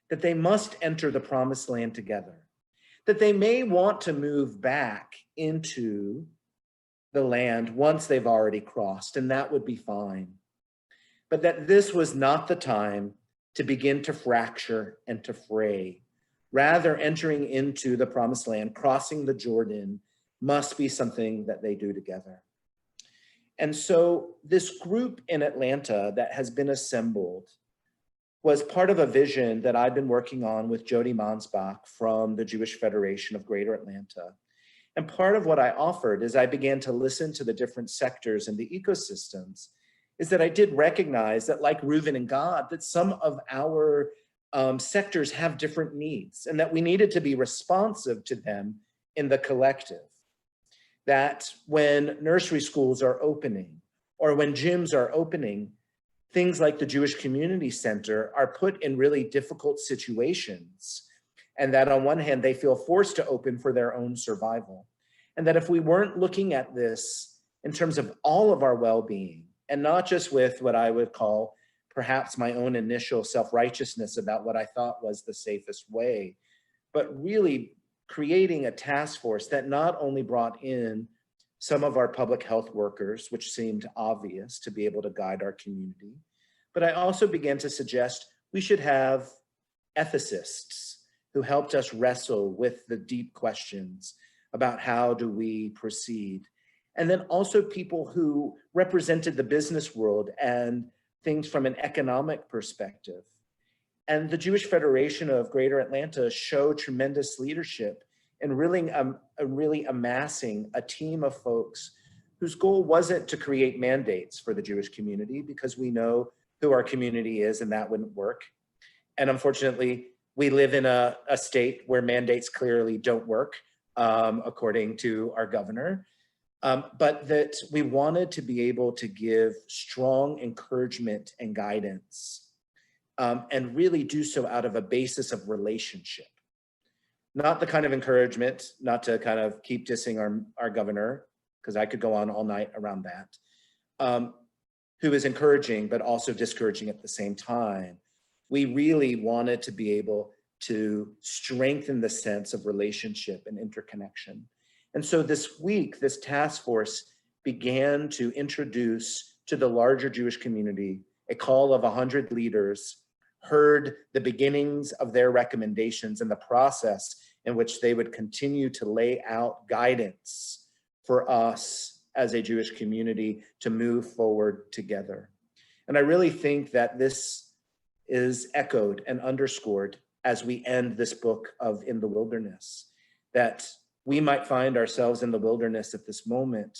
that they must enter the promised land together, that they may want to move back into the land once they've already crossed, and that would be fine. But that this was not the time to begin to fracture and to fray. Rather, entering into the promised land, crossing the Jordan, must be something that they do together. And so this group in Atlanta that has been assembled was part of a vision that I've been working on with Jody Mansbach from the Jewish Federation of Greater Atlanta. And part of what I offered as I began to listen to the different sectors and the ecosystems is that I did recognize that, like Reuven and Gad, that some of our sectors have different needs and that we needed to be responsive to them in the collective. That when nursery schools are opening or when gyms are opening, things like the Jewish Community Center are put in really difficult situations. And that on one hand, they feel forced to open for their own survival. And that if we weren't looking at this in terms of all of our well-being, and not just with what I would call perhaps my own initial self-righteousness about what I thought was the safest way, but really creating a task force that not only brought in some of our public health workers, which seemed obvious to be able to guide our community, but I also began to suggest we should have ethicists who helped us wrestle with the deep questions about how do we proceed. And then also people who represented the business world and things from an economic perspective. And the Jewish Federation of Greater Atlanta showed tremendous leadership in really amassing a team of folks whose goal wasn't to create mandates for the Jewish community, because we know who our community is and that wouldn't work. And unfortunately, we live in a state where mandates clearly don't work, according to our governor. But that we wanted to be able to give strong encouragement and guidance, and really do so out of a basis of relationship. Not the kind of encouragement, not to kind of keep dissing our governor, because I could go on all night around that, who is encouraging, but also discouraging at the same time. We really wanted to be able to strengthen the sense of relationship and interconnection. And so this week, this task force began to introduce to the larger Jewish community a call of 100 leaders, heard the beginnings of their recommendations and the process in which they would continue to lay out guidance for us as a Jewish community to move forward together. And I really think that this is echoed and underscored as we end this book of In the Wilderness, that we might find ourselves in the wilderness at this moment,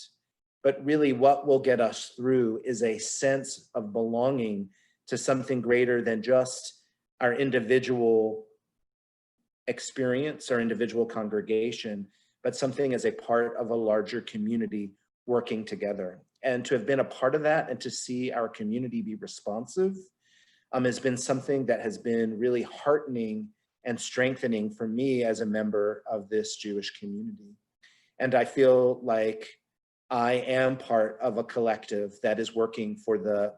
but really what will get us through is a sense of belonging to something greater than just our individual experience, our individual congregation, but something as a part of a larger community working together. And to have been a part of that and to see our community be responsive has been something that has been really heartening and strengthening for me as a member of this Jewish community. And I feel like I am part of a collective that is working for the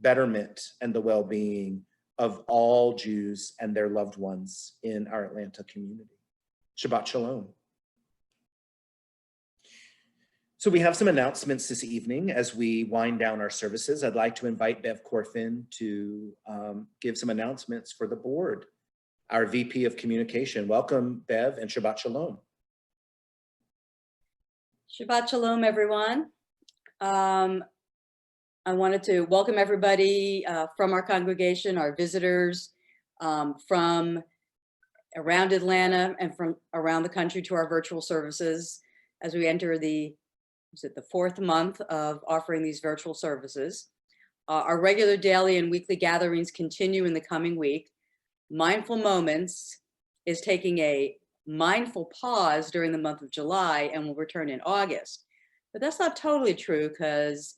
betterment and the well-being of all Jews and their loved ones in our Atlanta community. Shabbat Shalom. So we have some announcements this evening as we wind down our services. I'd like to invite Bev Corfin to give some announcements for the board, our VP of Communication. Welcome, Bev, and Shabbat Shalom.
Shabbat Shalom, everyone. I wanted to welcome everybody from our congregation, our visitors from around Atlanta and from around the country to our virtual services as we enter the fourth month of offering these virtual services. Our regular daily and weekly gatherings continue in the coming week. Mindful Moments is taking a mindful pause during the month of July and will return in August. But that's not totally true because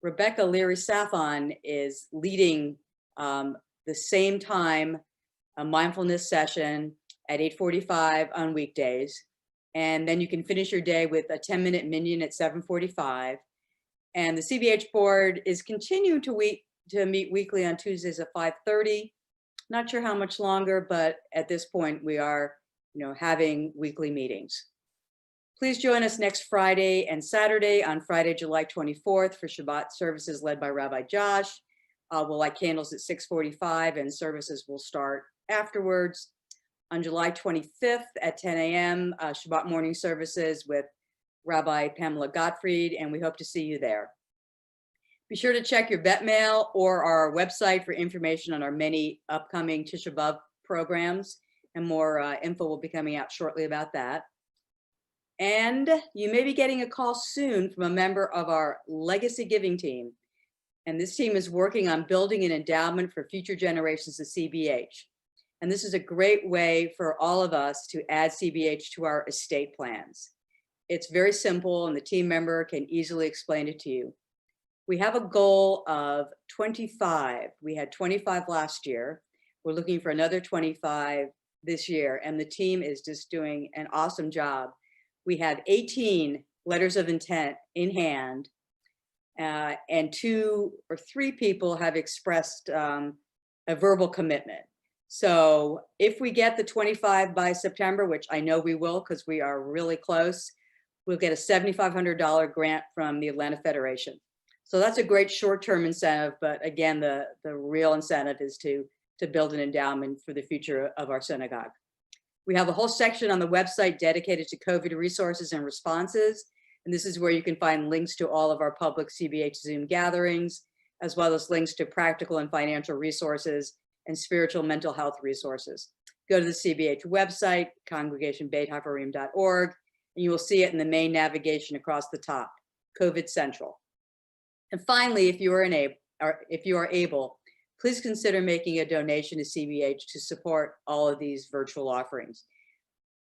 Rebecca Leary-Saffon is leading the same time a mindfulness session at 8:45 on weekdays. And then you can finish your day with a 10-minute minion at 7:45. And the CBH board is continuing to meet weekly on Tuesdays at 5:30. Not sure how much longer, but at this point we are, having weekly meetings. Please join us next Friday and Saturday. On Friday, July 24th for Shabbat services led by Rabbi Josh. We'll light candles at 6:45 and services will start afterwards. On July 25th at 10 a.m., Shabbat morning services with Rabbi Pamela Gottfried, and we hope to see you there. Be sure to check your vet mail or our website for information on our many upcoming Tisha B'Av programs, and more info will be coming out shortly about that. And you may be getting a call soon from a member of our legacy giving team. And this team is working on building an endowment for future generations of CBH. And this is a great way for all of us to add CBH to our estate plans. It's very simple and the team member can easily explain it to you. We have a goal of 25. We had 25 last year. We're looking for another 25 this year, and the team is just doing an awesome job. We have 18 letters of intent in hand, and 2 or 3 people have expressed a verbal commitment. So if we get the 25 by September, which I know we will because we are really close, we'll get a $7,500 grant from the Atlanta Federation. So that's a great short-term incentive, but again, the real incentive is to build an endowment for the future of our synagogue. We have a whole section on the website dedicated to COVID resources and responses, and this is where you can find links to all of our public CBH Zoom gatherings, as well as links to practical and financial resources and spiritual mental health resources. Go to the CBH website, congregationbeithaverim.org, and you will see it in the main navigation across the top, COVID Central. And finally, if you are able, please consider making a donation to CBH to support all of these virtual offerings.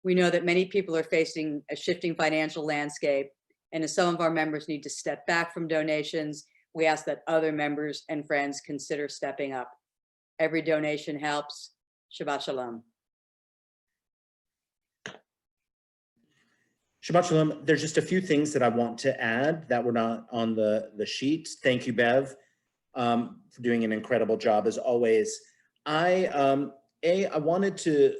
We know that many people are facing a shifting financial landscape, and as some of our members need to step back from donations, we ask that other members and friends consider stepping up. Every donation helps. Shabbat Shalom.
Shabbat Shalom. There's just a few things that I want to add that were not on the sheet. Thank you, Bev, for doing an incredible job as always. I wanted to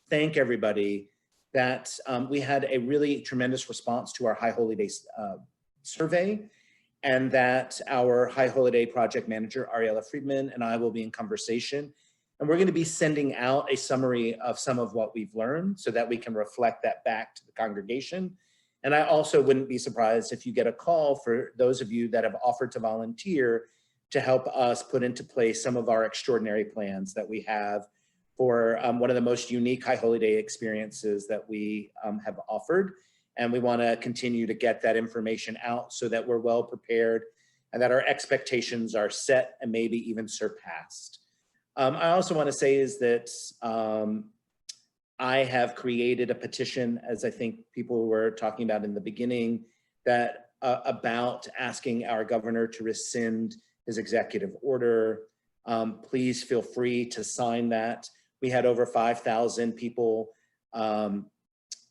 thank everybody that we had a really tremendous response to our High Holy Day survey, and that our High Holy Day project manager, Ariella Friedman, and I will be in conversation. And we're going to be sending out a summary of some of what we've learned so that we can reflect that back to the congregation. And I also wouldn't be surprised if you get a call for those of you that have offered to volunteer to help us put into place some of our extraordinary plans that we have for one of the most unique High Holy Day experiences that we have offered. And we want to continue to get that information out so that we're well prepared and that our expectations are set and maybe even surpassed. I also want to say is that I have created a petition, as I think people were talking about in the beginning, that about asking our governor to rescind his executive order. Please feel free to sign that. We had over 5,000 people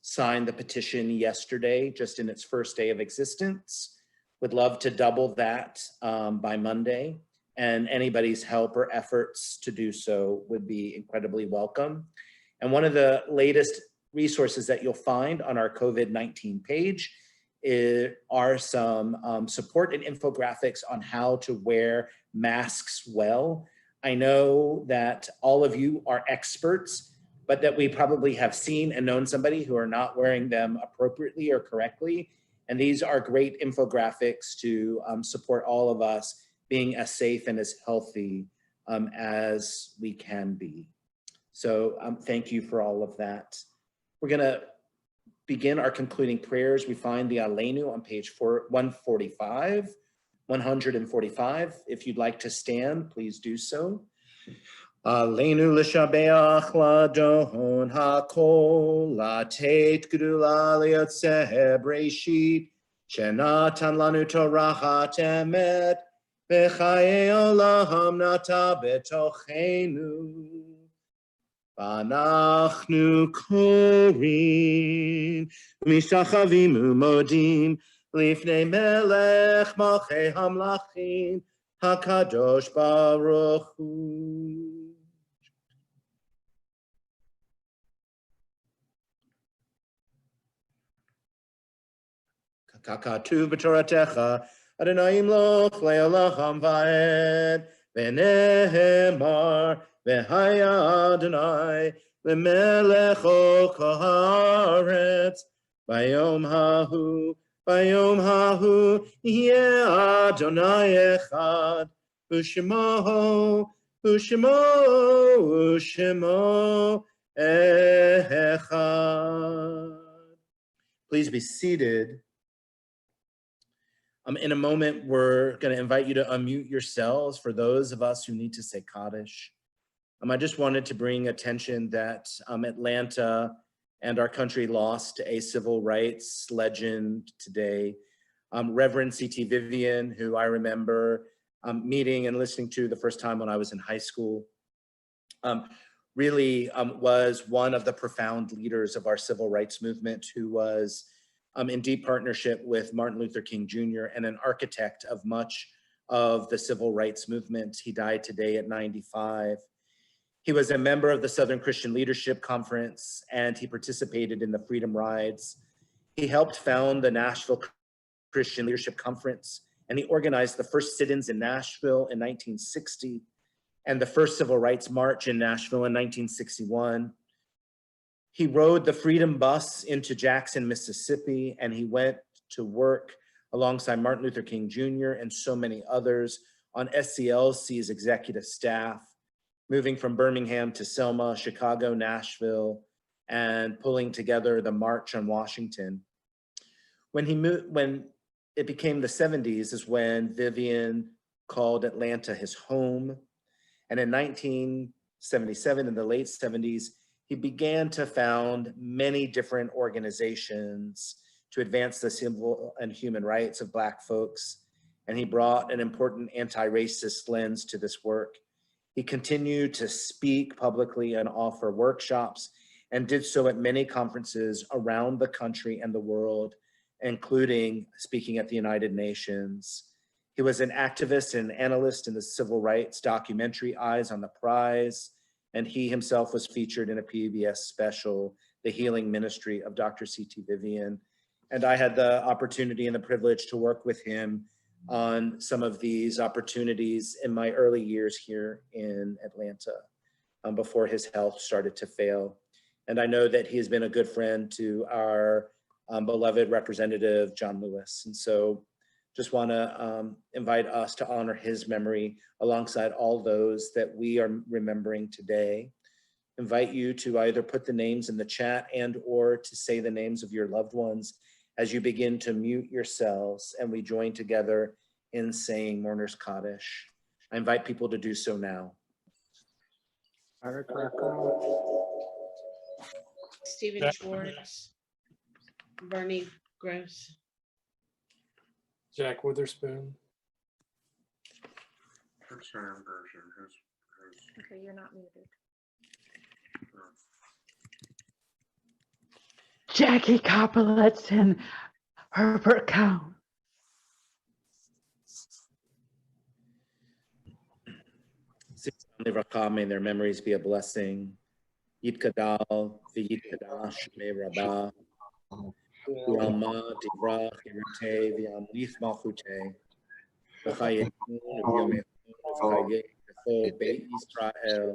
sign the petition yesterday, just in its first day of existence. Would love to double that by Monday. And anybody's help or efforts to do so would be incredibly welcome. And one of the latest resources that you'll find on our COVID-19 page are some support and infographics on how to wear masks well. I know that all of you are experts, but that we probably have seen and known somebody who are not wearing them appropriately or correctly. And these are great infographics to support all of us being as safe and as healthy as we can be. So thank you for all of that. We're gonna begin our concluding prayers. We find the Aleinu on page 145. If you'd like to stand, please do so. Aleinu l'shabeach ladon hakol, latet gedula liyotzeh breshit, shenatan lanu torachat emet, v'chaye olam nata betochenu. V'anachnu korim, mishtachavim umodim, lifnei melech malchei hamlachim, hakadosh baruch hu. Kakatu b'toratecha, Adonai imloch le'olacham va'ed, v'nehemar, v'haya Adonai, v'melech ol kol haaretz, v'yom hahu, yeh Adonai echad, u'shemo echad. Please be seated. In a moment, we're going to invite you to unmute yourselves for those of us who need to say Kaddish. I just wanted to bring attention that Atlanta and our country lost a civil rights legend today. Reverend C.T. Vivian, who I remember meeting and listening to the first time when I was in high school, really was one of the profound leaders of our civil rights movement, who was in deep partnership with Martin Luther King Jr. and an architect of much of the civil rights movement. He died today at 95. He was a member of the Southern Christian Leadership Conference, and he participated in the Freedom Rides. He helped found the Nashville Christian Leadership Conference, and he organized the first sit-ins in Nashville in 1960 and the first Civil Rights March in Nashville in 1961. He rode the Freedom Bus into Jackson, Mississippi, and he went to work alongside Martin Luther King Jr. and so many others on SCLC's executive staff, moving from Birmingham to Selma, Chicago, Nashville, and pulling together the March on Washington. When it became the 70s is when Vivian called Atlanta his home. And in 1977, in the late 70s, he began to found many different organizations to advance the civil and human rights of Black folks. And he brought an important anti-racist lens to this work. He continued to speak publicly and offer workshops, and did so at many conferences around the country and the world, including speaking at the United Nations. He was an activist and analyst in the civil rights documentary Eyes on the Prize, and he himself was featured in a PBS special, The Healing Ministry of Dr. C.T. Vivian. And I had the opportunity and the privilege to work with him on some of these opportunities in my early years here in Atlanta, before his health started to fail. And I know that he has been a good friend to our beloved Representative John Lewis. And so just want to invite us to honor his memory alongside all those that we are remembering today. Invite you to either put the names in the chat and or to say the names of your loved ones as you begin to mute yourselves and we join together in saying Mourner's Kaddish. I invite people to do so now.
Stephen Schwartz, Bernie Gross.
Jack Witherspoon.
Okay, you're not muted.
Jackie Carpeletson, Herbert Cowan.
May their memories be a blessing. Yitkadal, v'yitkadash, me rabah. U'alma, divrach, yirteh, v'yamlith malchuteh. V'chayekun, v'yomechun, v'chayek, v'chol beit Yisrael.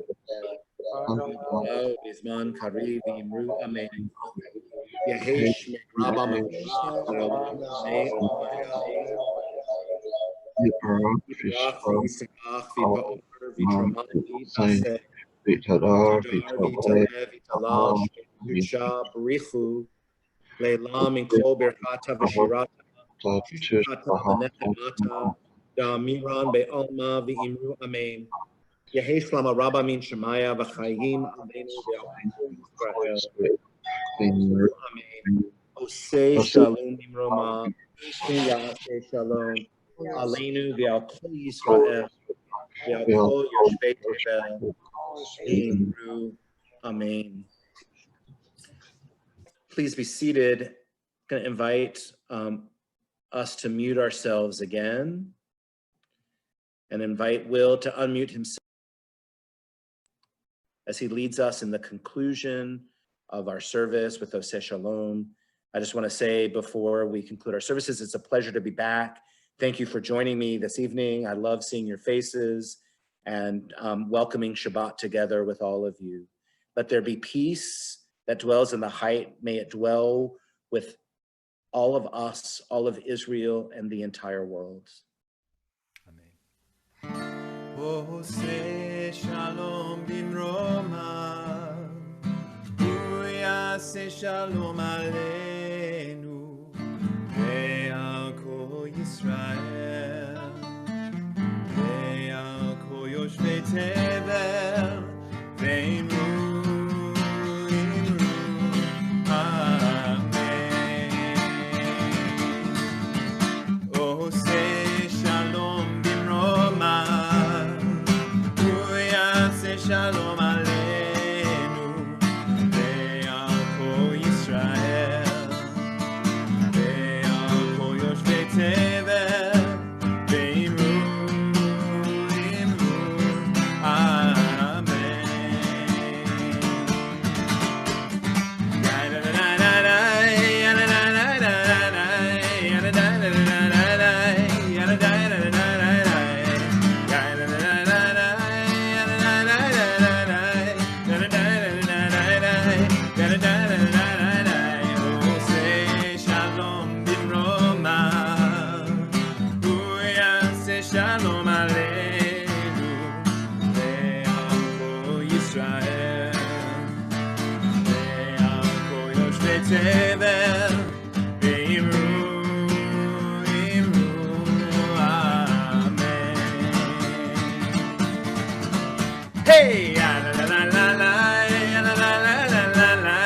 V'yamlith, v'zman kariv, v'yimru, amen. Yehesh, me rabah, ma'aseh, v'olam, me omaya. Yitrach, v'yitzach, v'ba'or, v'traman, v'yitaseh. Vitadar, Vitalal, Yucha, Barichu, Leilam, and Kol Berchata, Vashirata, Shukata, Vanekemata, Da Miran, Be'alma, V'imru, Amen. Yehi Shlama Rabba Min Shemaya V'Chayim Aleinu V'Al Yisrael. Amen. Oseh Shalom Nimroma. Ishmi Yaseh Shalom. Aleinu V'Al Kol Yisrael. V'Al Kol Yoshvei Tevel. Amru. Amen. Please be seated. I'm going to invite us to mute ourselves again and invite Will to unmute himself as he leads us in the conclusion of our service with Oseh Shalom. I just want to say before we conclude our services, it's a pleasure to be back. Thank you for joining me this evening. I love seeing your faces and welcoming Shabbat together with all of you. Let there be peace that dwells in the height. May it dwell with all of us, all of Israel, and the entire world.
Oseh Shalom bimroma, hu yaseh shalom aleinu, ve'al kol Yisrael, ve'al kol yoshvei tevel, ve'imru, amen. Oseh shalom bimroma, Shalom Aleinu, Ve'al Kol Yisrael, Ve'al Kol Yoshvei Tevel, Ve'imru, Amen. Shalom Aleinu, Ve'al Kol Yisrael, Ve'al Kol Yoshvei Tevel, Ve'imru, Amen. Hey! La la la la la, la la la la la la,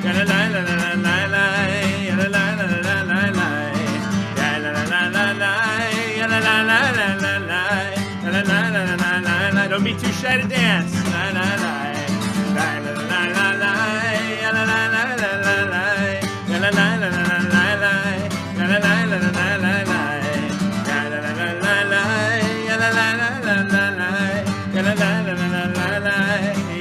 la la la la la la la, la la la la la la la, la la la la la la. La la la la la la, la la la la la la. Don't be too shy to dance. La la la, la la la la la, la la la la la la, la la la la la la, la la la la la la, la la la la la, la la la la la la, la la la la la la,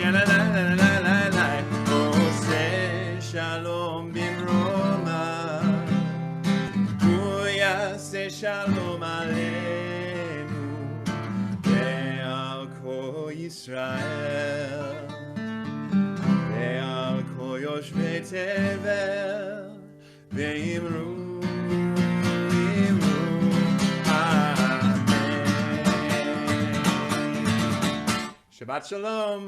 la la la la la la. Oseh Shalom bimroma, hu yaseh shalom aleinu, Ve'al Kol Yisrael, Ve'al Kol Yoshvei Tevel, Ve'imru, Amen. Shabbat Shalom.